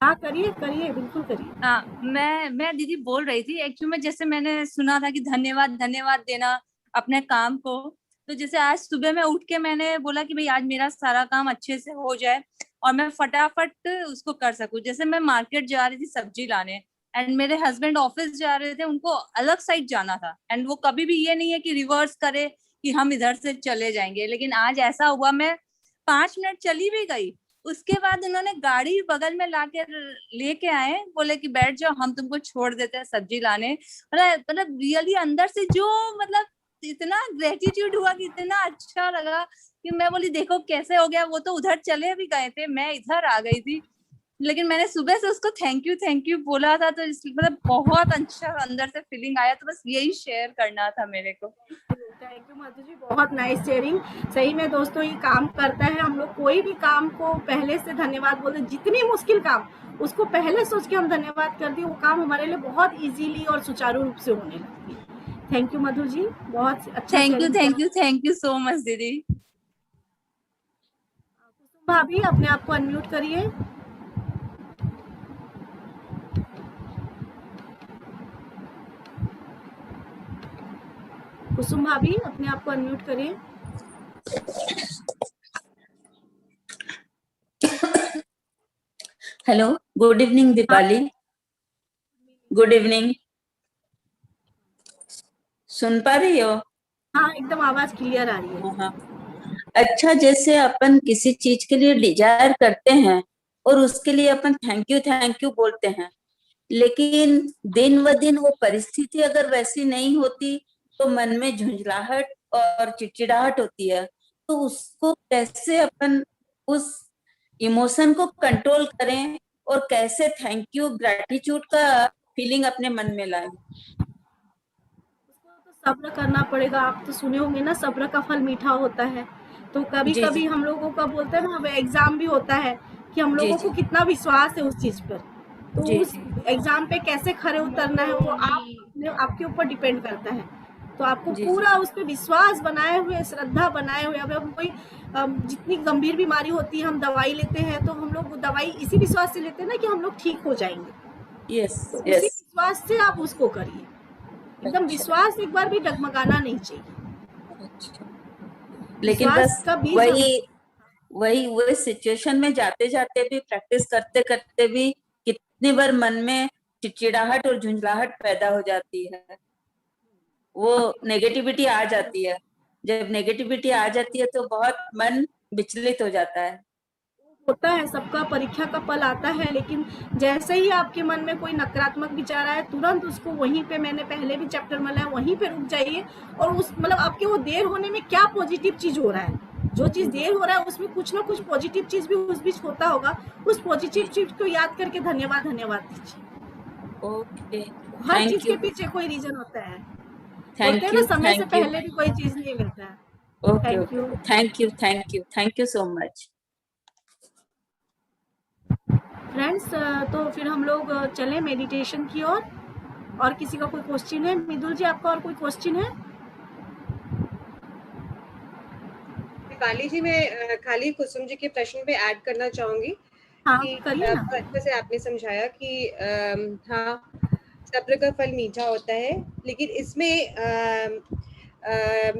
[SPEAKER 1] हाँ करिए करिए, बिल्कुल करिए।
[SPEAKER 6] हाँ, मैं दीदी बोल रही थी एक्चुअली में, जैसे मैंने सुना था कि धन्यवाद धन्यवाद देना अपने काम को, तो जैसे आज सुबह में उठ के मैंने बोला कि भाई आज मेरा सारा काम अच्छे से हो जाए और मैं फटाफट उसको कर सकूं। जैसे मैं मार्केट जा रही थी सब्जी लाने, एंड मेरे हस्बैंड ऑफिस जा रहे थे, उनको अलग साइड जाना था, एंड वो कभी भी ये नहीं है कि रिवर्स करे कि हम इधर से चले जाएंगे, लेकिन आज ऐसा हुआ, मैं 5 मिनट चली भी गई, उसके बाद उन्होंने गाड़ी बगल में लाके लेके आए, बोले कि बैठ जाओ हम तुमको छोड़ देते हैं सब्जी लाने। मतलब रियली अंदर से जो मतलब इतना ग्रेटिट्यूड हुआ कि इतना अच्छा लगा कि मैं बोली देखो कैसे हो गया, वो तो उधर चले भी गए थे, मैं इधर आ गई थी, लेकिन मैंने सुबह से उसको थैंक यू बोला था, तो मतलब बहुत अच्छा अंदर से फीलिंग आया, तो बस यही शेयर करना था मेरे को।
[SPEAKER 1] थैंक यू मधु जी, बहुत नाइस शेयरिंग। सही में दोस्तों ये काम करता है, हम लोग कोई भी काम को पहले से धन्यवाद बोलते, जितनी मुश्किल काम उसको पहले सोच के हम धन्यवाद कर दिए, वो काम हमारे लिए बहुत इजीली और सुचारू रूप से होने लगती है। थैंक यू मधु जी, बहुत अच्छा।
[SPEAKER 6] थैंक यू सो मच दीदी।
[SPEAKER 1] कुसुम भाभी अपने आप को अनम्यूट करिए। कुसुम भाभी अपने आप को अनम्यूट करिए।
[SPEAKER 7] Hello, good evening Deepali. Good evening, सुन पा रही हो?
[SPEAKER 1] हाँ एकदम आवाज क्लियर आ रही है।
[SPEAKER 7] हाँ, अच्छा, जैसे अपन किसी चीज के लिए डिजायर करते हैं और उसके लिए अपन थैंक यू बोलते हैं, लेकिन दिन व दिन वो परिस्थिति अगर वैसी नहीं होती तो मन में झुंझलाहट और चिड़चिड़ाहट होती है, तो उसको कैसे अपन उस इमोशन को कंट्रोल करें और कैसे थैंक यू ग्रेटिट्यूड का फीलिंग अपने मन में लाएं?
[SPEAKER 1] उसको तो सब्र करना पड़ेगा। आप तो सुने होंगे ना, सब्र का फल मीठा होता है। तो कभी
[SPEAKER 7] जी
[SPEAKER 1] कभी
[SPEAKER 7] जी
[SPEAKER 1] हम लोगों का बोलते हैं ना, एग्जाम भी होता है कि हम
[SPEAKER 7] जी
[SPEAKER 1] लोगों
[SPEAKER 7] जी
[SPEAKER 1] को कितना विश्वास है उस चीज पर, तो
[SPEAKER 7] जी
[SPEAKER 1] उस
[SPEAKER 7] जी
[SPEAKER 1] एग्जाम पे कैसे खरे उतरना है वो आपके ऊपर डिपेंड करता है। तो आपको
[SPEAKER 7] जी
[SPEAKER 1] पूरा उस पर विश्वास बनाए हुए, श्रद्धा बनाए हुए, अब हम कोई जितनी गंभीर बीमारी होती है हम दवाई लेते हैं, तो हम लोग दवाई इसी विश्वास से लेते हैं ना कि हम लोग ठीक हो जाएंगे।
[SPEAKER 7] यस
[SPEAKER 1] तो उसी
[SPEAKER 7] यस।
[SPEAKER 1] विश्वास से आप उसको करिए, एकदम
[SPEAKER 7] अच्छा
[SPEAKER 1] विश्वास एक बार भी डगमगाना नहीं चाहिए।
[SPEAKER 7] अच्छा, लेकिन
[SPEAKER 1] विश्वास
[SPEAKER 7] बस
[SPEAKER 1] का बीज
[SPEAKER 7] वही सिचुएशन में जाते जाते भी, प्रैक्टिस करते करते भी कितनी बार मन में चिड़चिड़ाहट और झुंझलाहट पैदा हो जाती है, वो नेगेटिविटी आ जाती है। जब नेगेटिविटी आ जाती है तो बहुत मन विचलित हो जाता है।
[SPEAKER 1] होता है, सबका परीक्षा का पल आता है, लेकिन जैसे ही आपके मन में कोई नकारात्मक विचार आए, तुरंत उसको वहीं पे, मैंने पहले भी चैप्टर में लाया, वहीं पे रुक जाइए। और उस मतलब आपके वो देर होने में क्या पॉजिटिव चीज हो रहा है, जो चीज देर हो रहा है उसमें कुछ ना कुछ पॉजिटिव चीज भी उस बीच होता होगा, उस पॉजिटिव चीज को याद करके धन्यवाद धन्यवाद दीजिए।
[SPEAKER 7] ओके,
[SPEAKER 1] हर चीज
[SPEAKER 7] थैंक
[SPEAKER 1] के
[SPEAKER 7] यू
[SPEAKER 1] पीछे कोई रीजन होता है, बोलते
[SPEAKER 7] थैंक
[SPEAKER 1] हैं ना
[SPEAKER 7] यू
[SPEAKER 1] समय से
[SPEAKER 7] थैंक यू।
[SPEAKER 1] पहले भी कोई चीज नहीं मिलता है।
[SPEAKER 7] Okay
[SPEAKER 1] thank
[SPEAKER 7] okay,
[SPEAKER 1] you.
[SPEAKER 7] Thank you so much.
[SPEAKER 1] Friends, तो फिर हम लोग चले मेडिटेशन की ओर। और किसी का कोई क्वेश्चन है? मिदुल जी आपका और कोई क्वेश्चन है?
[SPEAKER 8] दीपाली जी, मैं खाली कुसुम जी के प्रश्न पे ऐड करना चाहूंगी
[SPEAKER 1] हाँ
[SPEAKER 8] कि
[SPEAKER 1] करिए ना।
[SPEAKER 8] अच्छे से आपने समझाया कि हाँ, सब्र का फल मीठा होता है, लेकिन इसमें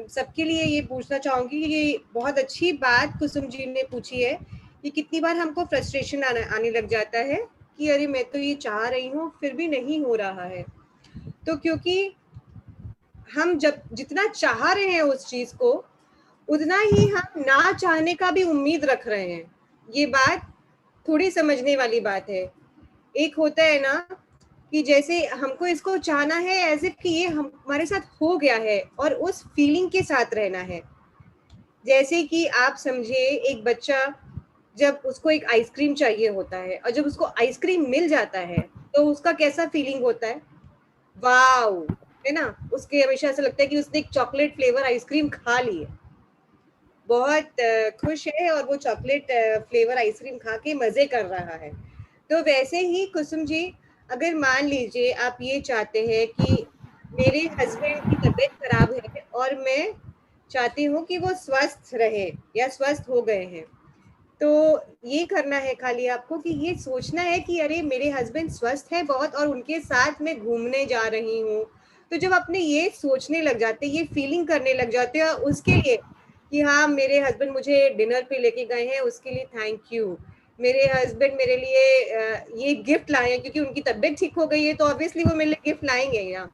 [SPEAKER 8] सबके लिए ये पूछना चाहूंगी कि ये बहुत अच्छी बात कुसुम जी ने पूछी है कि कितनी बार हमको फ्रस्ट्रेशन आने लग जाता है कि अरे मैं तो ये चाह रही हूँ फिर भी नहीं हो रहा है। तो क्योंकि हम जब जितना चाह रहे हैं उस चीज को, उतना ही हम ना चाहने का भी उम्मीद रख रहे हैं। ये बात थोड़ी समझने वाली बात है। एक होता है ना कि जैसे हमको इसको चाहना है एज इफ कि ये हमारे साथ हो गया है और उस फीलिंग के साथ रहना है। जैसे कि आप समझे, एक बच्चा जब उसको एक आइसक्रीम चाहिए होता है और जब उसको आइसक्रीम मिल जाता है तो उसका कैसा फीलिंग होता है? वाओ, है ना? उसके हमेशा ऐसा लगता है कि उसने एक चॉकलेट फ्लेवर आइसक्रीम खा ली है, बहुत खुश है और वो चॉकलेट फ्लेवर आइसक्रीम खा के मजे कर रहा है। तो वैसे ही कुसुम जी, अगर मान लीजिए आप ये चाहते हैं कि मेरे हस्बैंड की तबीयत खराब है और मैं चाहती हूँ कि वो स्वस्थ रहे या स्वस्थ हो गए हैं, तो ये करना है खाली आपको कि ये सोचना है कि अरे मेरे हस्बैंड स्वस्थ हैं बहुत और उनके साथ मैं घूमने जा रही हूँ। तो जब अपने ये सोचने लग जाते, ये फीलिंग करने लग जाते हैं उसके लिए कि हाँ मेरे हस्बैंड मुझे डिनर पे लेके गए हैं, उसके लिए थैंक यू। मेरे हस्बैंड मेरे लिए ये गिफ्ट लाए हैं क्योंकि उनकी तबीयत ठीक हो गई है, तो ऑब्वियसली वो मेरे लिए गिफ्ट लाएंगे या।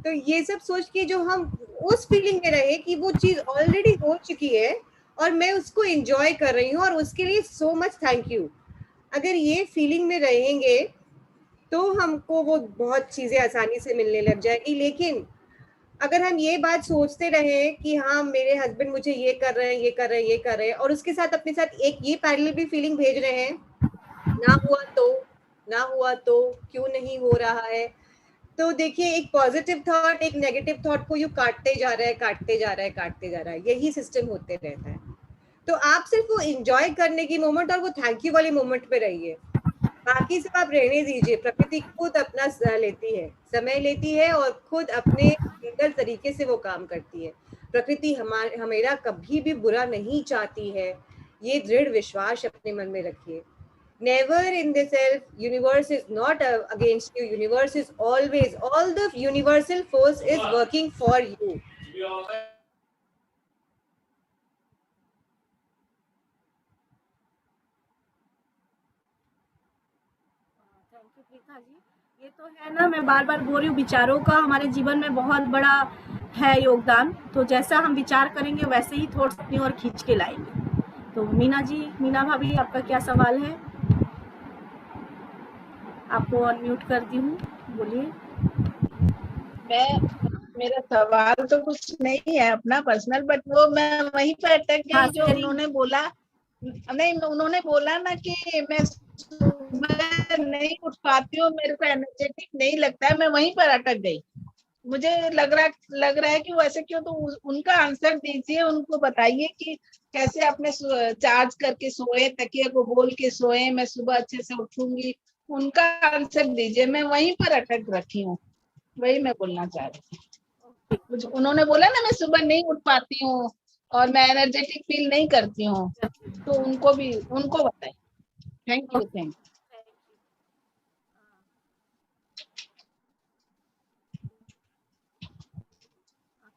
[SPEAKER 8] तो ये सब सोच के जो हम उस फीलिंग में रहे कि वो चीज ऑलरेडी हो चुकी है और मैं उसको एंजॉय कर रही हूँ और उसके लिए सो मच थैंक यू। अगर ये फीलिंग में रहेंगे तो हमको वो बहुत चीजें आसानी से मिलने लग जाएगी। लेकिन अगर हम ये बात सोचते रहे कि हाँ मेरे हस्बैंड मुझे ये कर रहे हैं, ये कर रहे हैं, ये कर रहे हैं, और उसके साथ अपने साथ एक ये पैरेलल भी फीलिंग भेज रहे हैं, ना हुआ तो क्यों नहीं हो रहा है, तो देखिए एक पॉजिटिव थॉट एक नेगेटिव थॉट को यू काटते जा रहा है, यही सिस्टम होते रहता है। तो आप सिर्फ वो एंजॉय करने की मोमेंट और वो थैंक यू वाली मोमेंट पे रहिए, बाकी सब आप रहने दीजिए। प्रकृति खुद अपना समय लेती है और खुद अपने सुंदर तरीके से वो काम करती है। प्रकृति हमेरा कभी भी बुरा नहीं चाहती है, ये दृढ़ विश्वास अपने मन में रखिए। Never in the self, universe is not against you, universe is always, all the universal force is working for you.
[SPEAKER 1] Thank you Preeta ji. ये तो है ना, मैं बार बार बोल रही हूँ, विचारों का हमारे जीवन में बहुत बड़ा है योगदान। तो जैसा हम विचार करेंगे वैसे ही थॉट्स अपनी ओर खींच के लाएंगे। तो मीना भाभी आपका क्या सवाल है? आपको अनम्यूट कर दी हूँ, बोलिए।
[SPEAKER 9] मेरा सवाल तो कुछ नहीं है अपना पर्सनल, बट वो मैं वहीं पे अटक गई जो उन्होंने बोला ना कि मैं सुबह नहीं उठ पाती हूँ, मेरे को एनर्जेटिक नहीं लगता है, मैं वहीं पर अटक गई। मुझे लग रहा है कि वो ऐसे क्यों, तो उनका आंसर दीजिए, उनको बताइए कि कैसे अपने चार्ज करके सोए, तकिए को बोल के सोए, मैं सुबह अच्छे से उठूंगी, उनका आंसर दीजिए। मैं वहीं पर अटक रखी हूँ, वही मैं बोलना चाह रही थी। उन्होंने बोला ना मैं सुबह नहीं उठ पाती हूँ और मैं एनर्जेटिक फील नहीं करती हूँ, तो उनको बताइए। Thank you.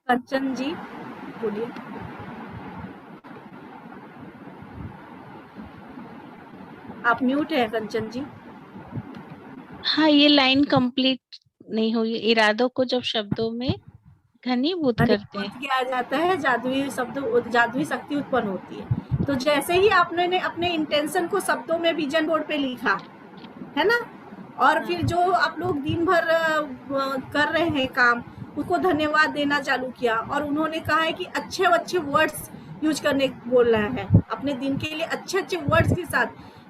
[SPEAKER 1] कंचन जी बोलिए। आप म्यूट है कंचन जी।
[SPEAKER 2] हाँ, ये लाइन कंप्लीट नहीं हुई। इरादों को जब शब्दों में घनीभूत करते हैं
[SPEAKER 1] किया जाता है, जादुई शक्ति उत्पन्न होती है। तो जैसे ही आपने अपने इंटेंशन को शब्दों में विजन बोर्ड पे लिखा है ना, और फिर जो आप लोग दिन भर कर रहे हैं काम, उसको धन्यवाद देना चालू किया, और उन्होंने कहा है कि अच्छे वर्ड्स यूज करने बोल रहा है अपने दिन के लिए, अच्छे वर्ड्स के साथ,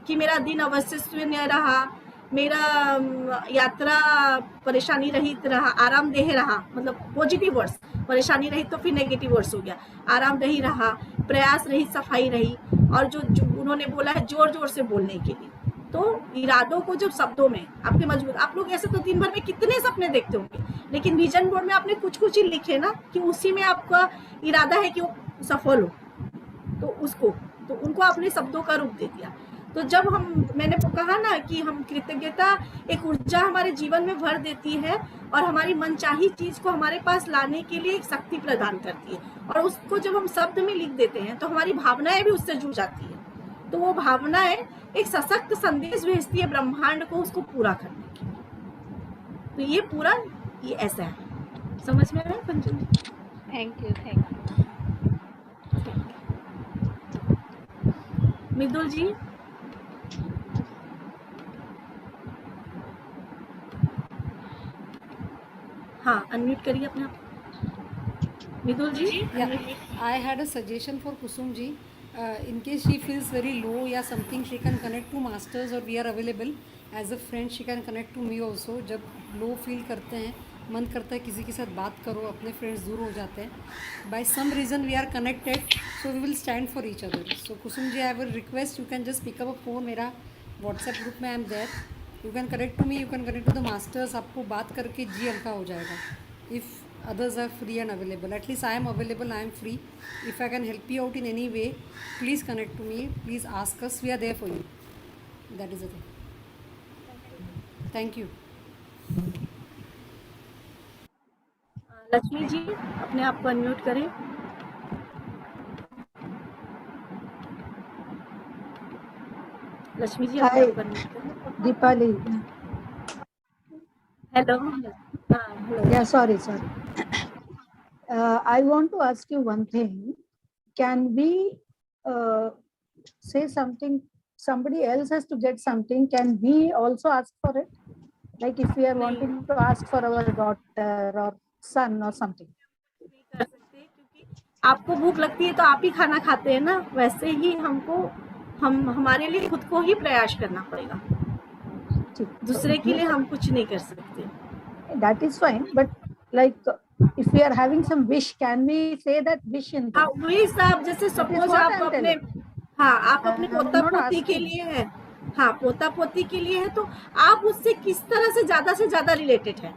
[SPEAKER 1] कि मेरा दिन अवश्य रहा, मेरा यात्रा परेशानी रहित रहा, आरामदेह रहा, मतलब पॉजिटिव वर्ड्स। परेशानी रही तो फिर नेगेटिव वर्ड्स हो गया, आरामदेही रहा, प्रयास रही, सफाई रही, और जो उन्होंने बोला है जोर से बोलने के लिए। तो इरादों को जब शब्दों में आपके मजबूत, आप लोग ऐसे तो दिन भर में कितने सपने देखते होंगे, लेकिन विजन बोर्ड में आपने कुछ ही लिखे ना, कि उसी में आपका इरादा है कि वो सफल हो, तो उनको आपने शब्दों का रूप दे दिया। तो जब मैंने कहा ना कि हम कृतज्ञता एक ऊर्जा हमारे जीवन में भर देती है और हमारी मनचाही चीज को हमारे पास लाने के लिए एक शक्ति प्रदान करती है, और उसको जब हम शब्द में लिख देते हैं तो हमारी भावनाएं भी उससे जुड़ जाती है। तो वो भावनाएं एक सशक्त संदेश भेजती है ब्रह्मांड को उसको पूरा करने के लिए। तो ये ऐसा है, समझ में आया पंचम?
[SPEAKER 2] Thank you.
[SPEAKER 1] मृदुल जी। हाँ, अनम्यूट करिए अपने आप, मृदुल जी।
[SPEAKER 4] I had a suggestion for Kusum ji. In case she feels very low या something, she can connect to masters, or we are available as a friend. She can connect to me also. जब low feel करते हैं, मन करता है किसी के साथ बात करो, अपने friends दूर हो जाते हैं, by some reason we are connected, so we will stand for each other. So Kusum ji, I have a request, you can just pick up a phone. मेरा WhatsApp group में I am there. You can connect to me, you can connect to the masters. आपको बात करके जी हल्का हो जाएगा. If others are free and available. At least I am available, I am free. If I can help you out in any way, please connect to me, please ask us, we are there for you. That is the thing. Thank you.
[SPEAKER 1] Lakshmi ji अपने आप को अनम्यूट करें। लक्ष्मी जी अपने
[SPEAKER 10] Hi,
[SPEAKER 1] आप को अनम्यूट करें।
[SPEAKER 10] Deepali.
[SPEAKER 1] हेलो। हाँ hello.
[SPEAKER 10] Yeah, sorry. I want to ask you one thing. Can we say something? Somebody else has to get something. Can we also ask for it? Like if we are wanting to ask for our daughter or son or something.
[SPEAKER 1] नहीं कर सकते क्योंकि आपको भूख लगती है तो आप ही खाना खाते हैं ना, वैसे ही हमारे लिए खुद को ही प्रयास करना पड़ेगा, दूसरे के लिए हम कुछ नहीं कर सकते।
[SPEAKER 10] That is fine, but like if we are having some wish, can we say that wish in?
[SPEAKER 1] हाँ वही साहब, जैसे सपोज आप अपने आप अपने पोता पोती के लिए है, पोता पोती के लिए है, तो आप उससे किस तरह से ज्यादा रिलेटेड है,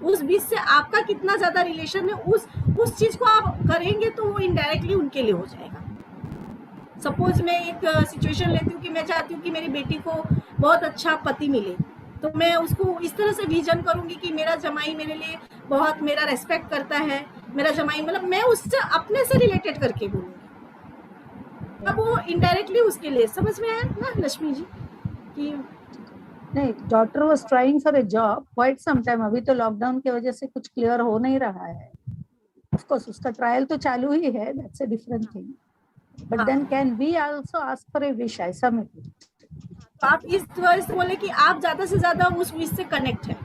[SPEAKER 1] उस बीच से आपका कितना ज्यादा रिलेशन है, उस चीज को आप करेंगे तो वो इनडायरेक्टली उनके लिए हो जाएगा। सपोज मैं एक सिचुएशन लेती हूँ कि मैं चाहती हूँ कि मेरी बेटी को बहुत अच्छा पति मिले, तो मैं उसको इस तरह से विजन करूंगी कि मेरा जमाई मेरे लिए बहुत मेरा रेस्पेक्ट करता है, मेरा जमाई, मतलब मैं उससे अपने से रिलेटेड करके बोलूंगी, अब वो इनडायरेक्टली उसके लिए। समझ में आया ना लक्ष्मी जी? कि
[SPEAKER 10] नहीं, daughter was trying for a job quite some time, अभी तो लॉकडाउन की वजह से कुछ क्लियर हो नहीं रहा है। ऑफ कोर्स उसका ट्रायल तो चालू ही है, that's a different thing, but then can we also ask for a wish? ऐसा में
[SPEAKER 1] तो आप इस तरह से बोले कि आप ज्यादा से ज्यादा उस विश से कनेक्ट है,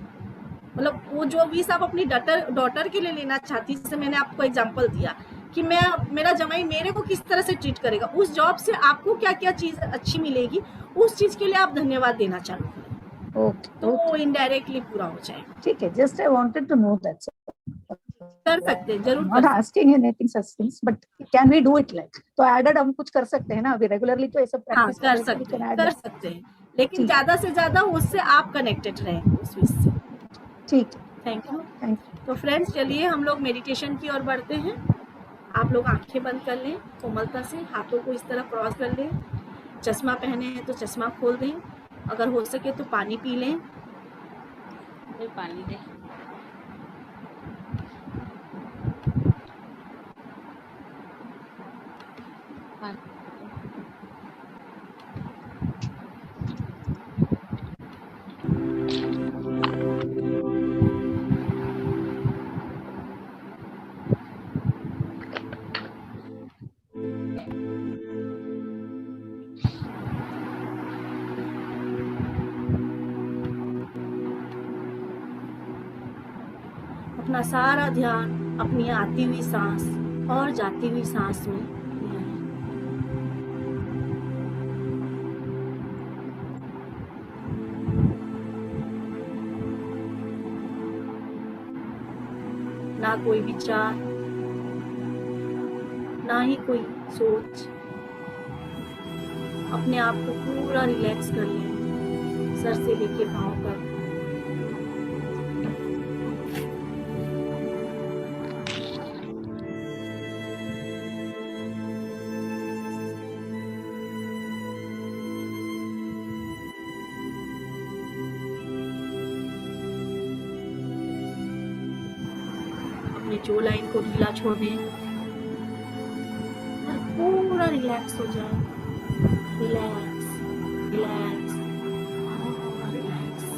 [SPEAKER 1] मतलब वो जो विश आप अपनी डॉटर के लिए लेना चाहती, जैसे मैंने आपको एग्जांपल दिया कि मेरा जमाई मेरे को किस तरह से ट्रीट करेगा, उस जॉब से आपको क्या क्या चीज अच्छी मिलेगी, उस चीज के लिए आप धन्यवाद देना चालू करें, तो वो इनडायरेक्टली पूरा हो जाएगा।
[SPEAKER 10] ठीक है, just I wanted to know that.
[SPEAKER 1] कर सकते हैं, जरूर
[SPEAKER 10] not asking anything such things, but can we do it like? तो एडेड हम कुछ कर सकते हैं ना, अभी रेगुलरली तो ऐसा प्रैक्टिस
[SPEAKER 1] कर सकते हैं, लेकिन ज्यादा से ज्यादा उससे आप कनेक्टेड रहें उस विश से।
[SPEAKER 10] ठीक,
[SPEAKER 1] थैंक यू। तो फ्रेंड्स चलिए हम लोग मेडिटेशन की ओर बढ़ते हैं। आप लोग आंखें बंद कर लें, कोमलता से हाथों को इस तरह क्रॉस कर लें, चश्मा पहने हैं तो चश्मा खोल दें, अगर हो सके तो पानी पी लें।
[SPEAKER 2] पानी दे।
[SPEAKER 1] अपना सारा ध्यान अपनी आती हुई सांस और जाती हुई सांस में लिया है। ना कोई विचार, ना ही कोई सोच, अपने आप को पूरा रिलैक्स कर लें, सर से लेके पांव तक। जो लाइन को ढीला छोड़ दें और पूरा रिलैक्स हो जाए। रिलैक्स रिलैक्स और रिलैक्स।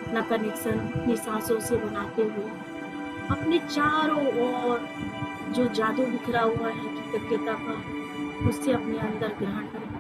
[SPEAKER 1] अपना कनेक्शन अपनी सांसों से बनाते हुए अपने चारों ओर जो जादू बिखरा हुआ है कृतज्ञता का, उससे अपने अंदर ग्रहण करें।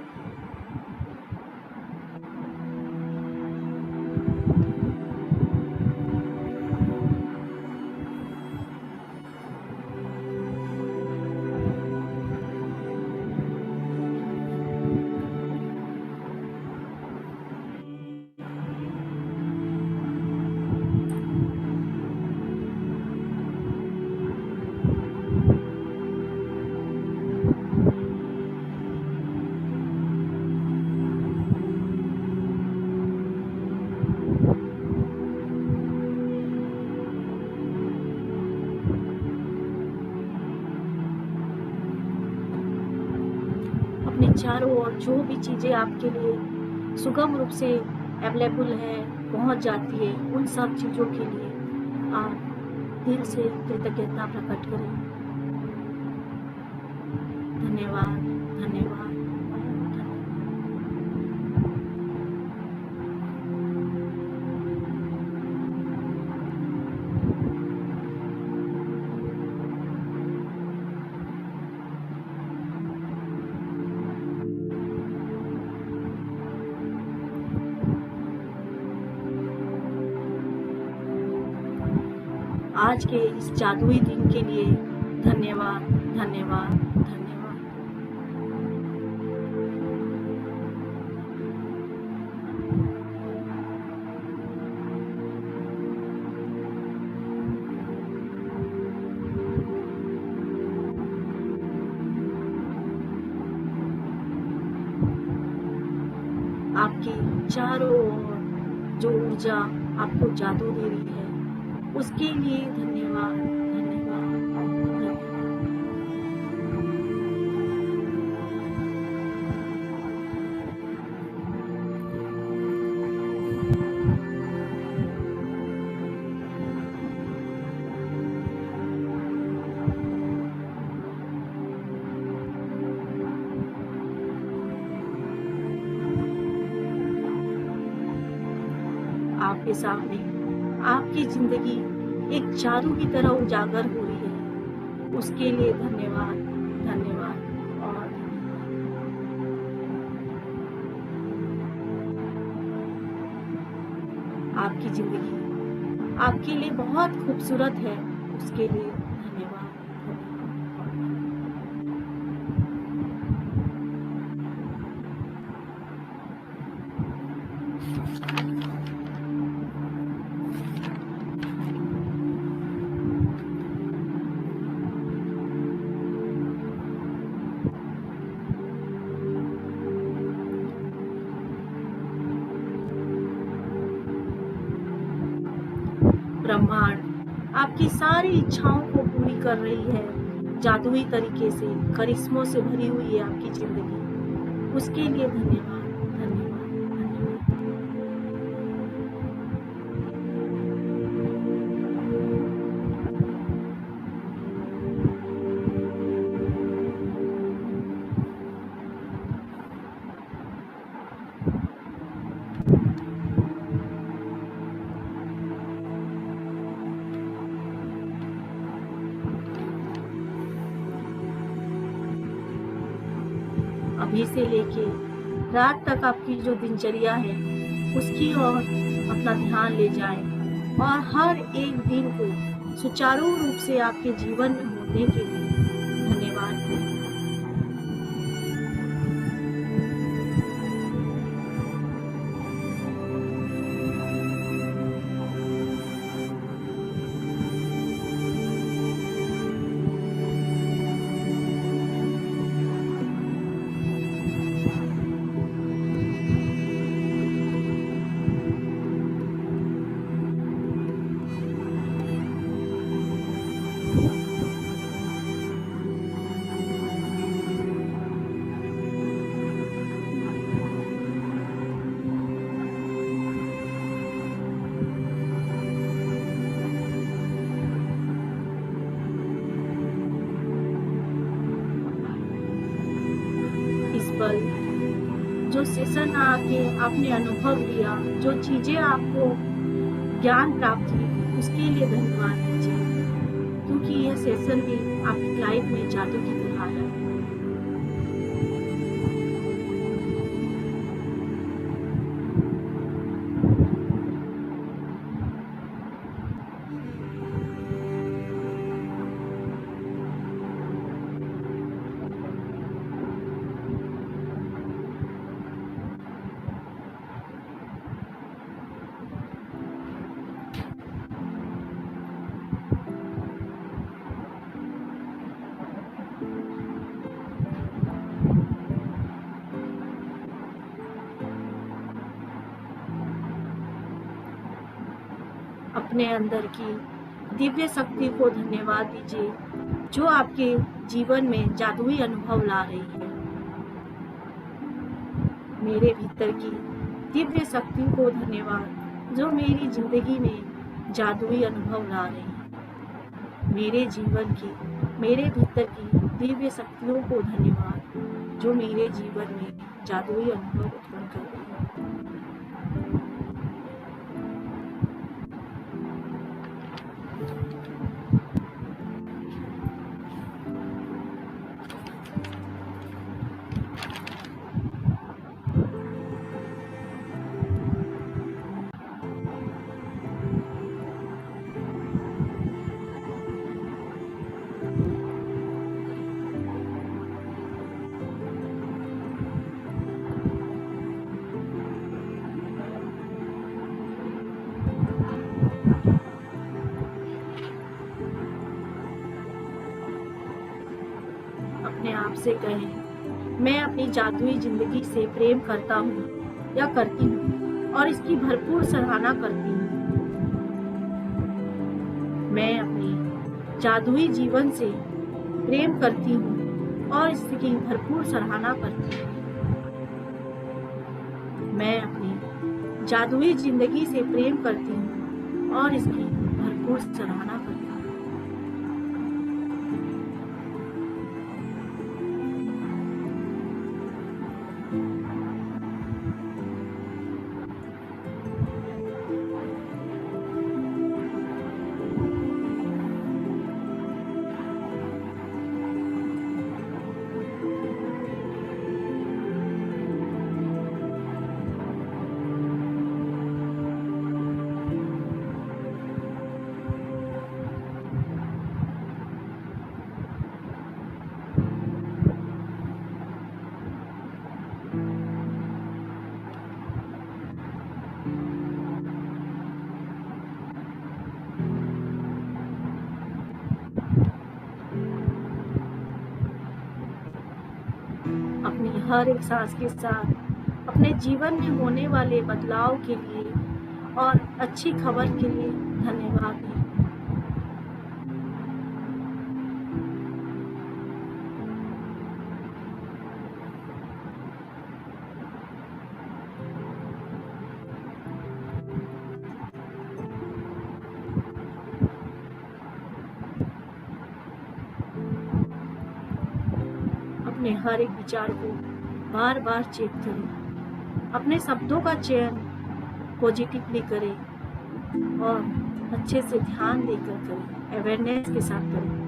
[SPEAKER 1] चारों ओर जो भी चीज़ें आपके लिए सुगम रूप से अवेलेबल है, पहुंच जाती है, उन सब चीज़ों के लिए आप दिल से कृतज्ञता प्रकट करें। धन्यवाद, धन्यवाद, धन्यवाद। आज के इस जादुई दिन के लिए धन्यवाद, धन्यवाद, धन्यवाद। आपकी चारों ओर जो ऊर्जा आपको जादू दे रही है, उसके लिए धन्यवाद, धन्यवाद, धन्यवाद। आपके सामने आपकी जिंदगी एक जादू की तरह उजागर हो रही है, उसके लिए धन्यवाद, धन्यवाद और धन्यवाद। आपकी जिंदगी आपके लिए बहुत खूबसूरत है, उसके लिए धन्यवाद, ब्रह्मांड आपकी सारी इच्छाओं को पूरी कर रही है, जादुई तरीके से, करिश्मों से भरी हुई है आपकी जिंदगी, उसके लिए धन्यवाद, धन्यवाद, धन्यवाद। अभी से लेके रात तक आपकी जो दिनचर्या है, उसकी ओर अपना ध्यान ले जाएं और हर एक दिन को सुचारू रूप से आपके जीवन में होने के लिए धन्यवाद दें। पल, जो सेशन आके आपने अनुभव लिया, जो चीजें आपको ज्ञान प्राप्त हुई, उसके लिए धन्यवाद दीजिए, क्योंकि यह सेशन भी आपकी लाइफ में जादू की तरह है। अपने अंदर की दिव्य शक्ति को धन्यवाद दीजिए, जो आपके जीवन में जादुई अनुभव ला रही है। मेरे भीतर की दिव्य शक्ति को धन्यवाद जो मेरी जिंदगी में जादुई अनुभव ला रही है। मेरे जीवन की, मेरे भीतर की दिव्य शक्तियों को धन्यवाद जो मेरे जीवन में जादुई अनुभव उत्पन्न कर रही है। अपने आप से कहें, मैं अपनी जादुई जिंदगी से प्रेम करता हूँ या करती हूँ और इसकी भरपूर सराहना करती हूँ। मैं अपनी जादुई जीवन से प्रेम करती हूँ और इसकी भरपूर सराहना करती हूँ। मैं अपनी जादुई जिंदगी से प्रेम करती हूँ और इसकी भरपूर सराहना करती हूँ। अपनी हर एक सांस के साथ अपने जीवन में होने वाले बदलाव के लिए और अच्छी खबर के लिए धन्यवाद दें। अपने हर एक विचार को बार बार चेक करें, अपने शब्दों का चयन पॉजिटिवली करें और अच्छे से ध्यान देकर करें, अवेयरनेस के साथ करें।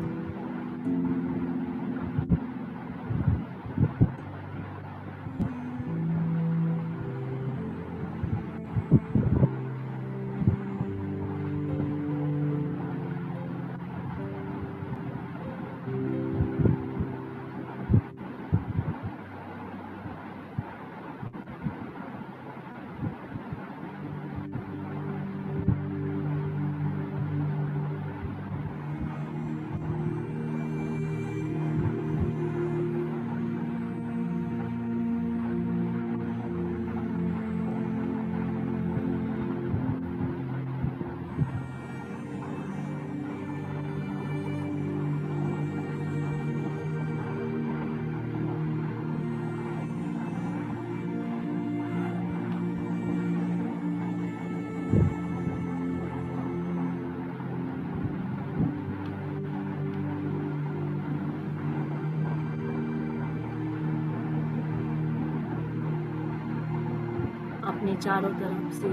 [SPEAKER 1] अपने चारों तरफ से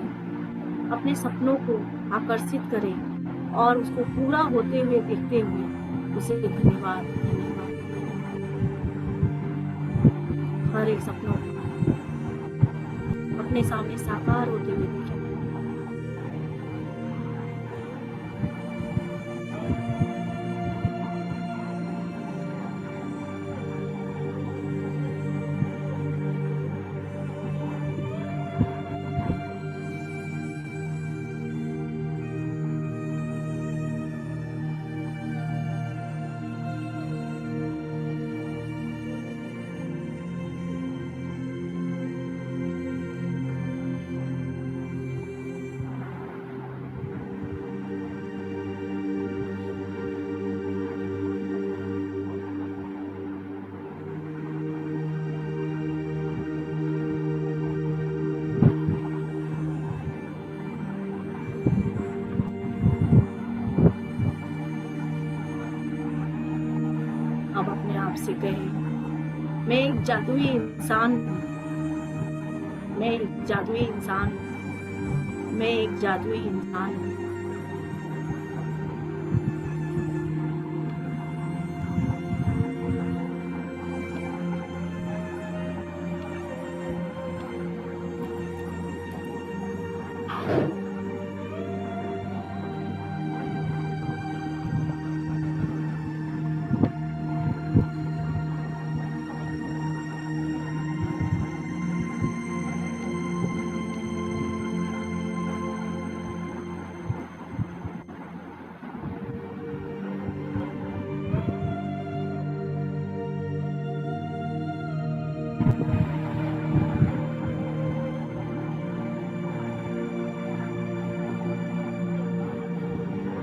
[SPEAKER 1] अपने सपनों को आकर्षित करें और उसको पूरा होते हुए देखते हुए उसे धन्यवाद धन्यवाद। हर एक सपनों को अपने सामने साकार होते हुए देखें। आपसे कहे, मैं एक जादुई इंसान हूँ, मैं एक जादुई इंसान हूँ, मैं एक जादुई इंसान हूँ।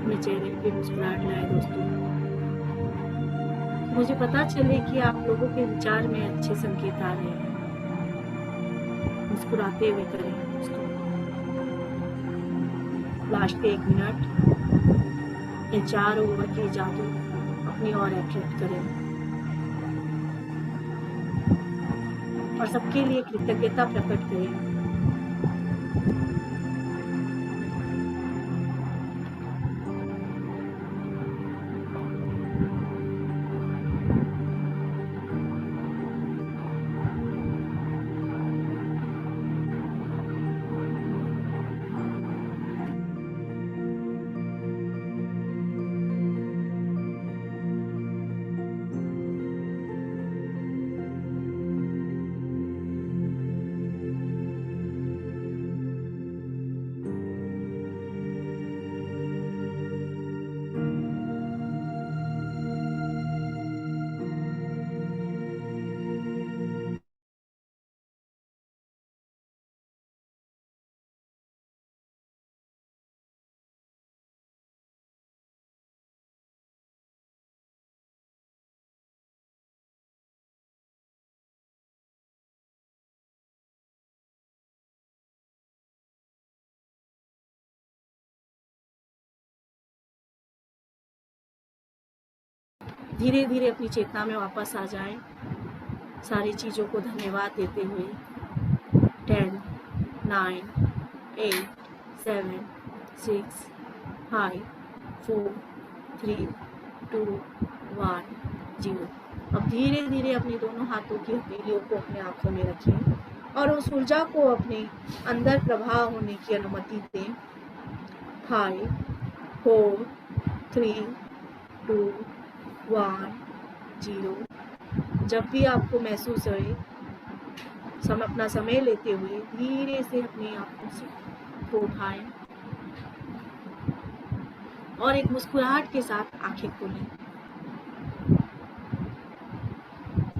[SPEAKER 1] अपने चेहरे पे मुस्कुराहट लाए दोस्तों। मुझे पता चले कि आप लोगों के विचार में अच्छे संकेत आ रहे हैं। मुस्कुराते हुए करें दोस्तों। लास्ट के 1 मिनट ये 4 ओवर की जादू अपनी ओर अट्रैक्ट करें और सबके लिए कृतज्ञता प्रकट करें। धीरे धीरे अपनी चेतना में वापस आ जाएं, सारी चीज़ों को धन्यवाद देते हुए। 10, 9, 8, 7, 6, 5, 4, 3, 2, 1, 0। अब धीरे धीरे अपने दोनों हाथों की हथेलियों को अपने आंखों में रखें और उस ऊर्जा को अपने अंदर प्रवाह होने की अनुमति दें। 5, 4, 3, 2, 1, 0। जब भी आपको महसूस होए, अपना समय लेते हुए धीरे से अपनी आंखों से को उठाएं और एक मुस्कुराहट के साथ आंखें खोलें।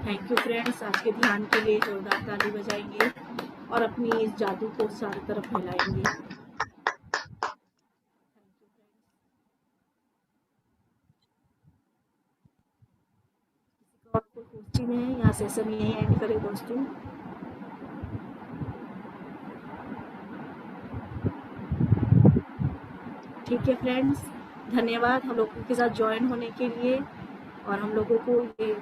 [SPEAKER 1] थैंक यू फ्रेंड्स, आज के ध्यान के लिए जोरदार ताली बजाएंगे और अपनी इस जादू को चारों तरफ फैलाएंगे। और कोई क्वेश्चन है? यहाँ सेशन यही एंड करें दोस्तों। ठीक है फ्रेंड्स, धन्यवाद हम लोगों के साथ ज्वाइन होने के लिए और हम लोगों को ये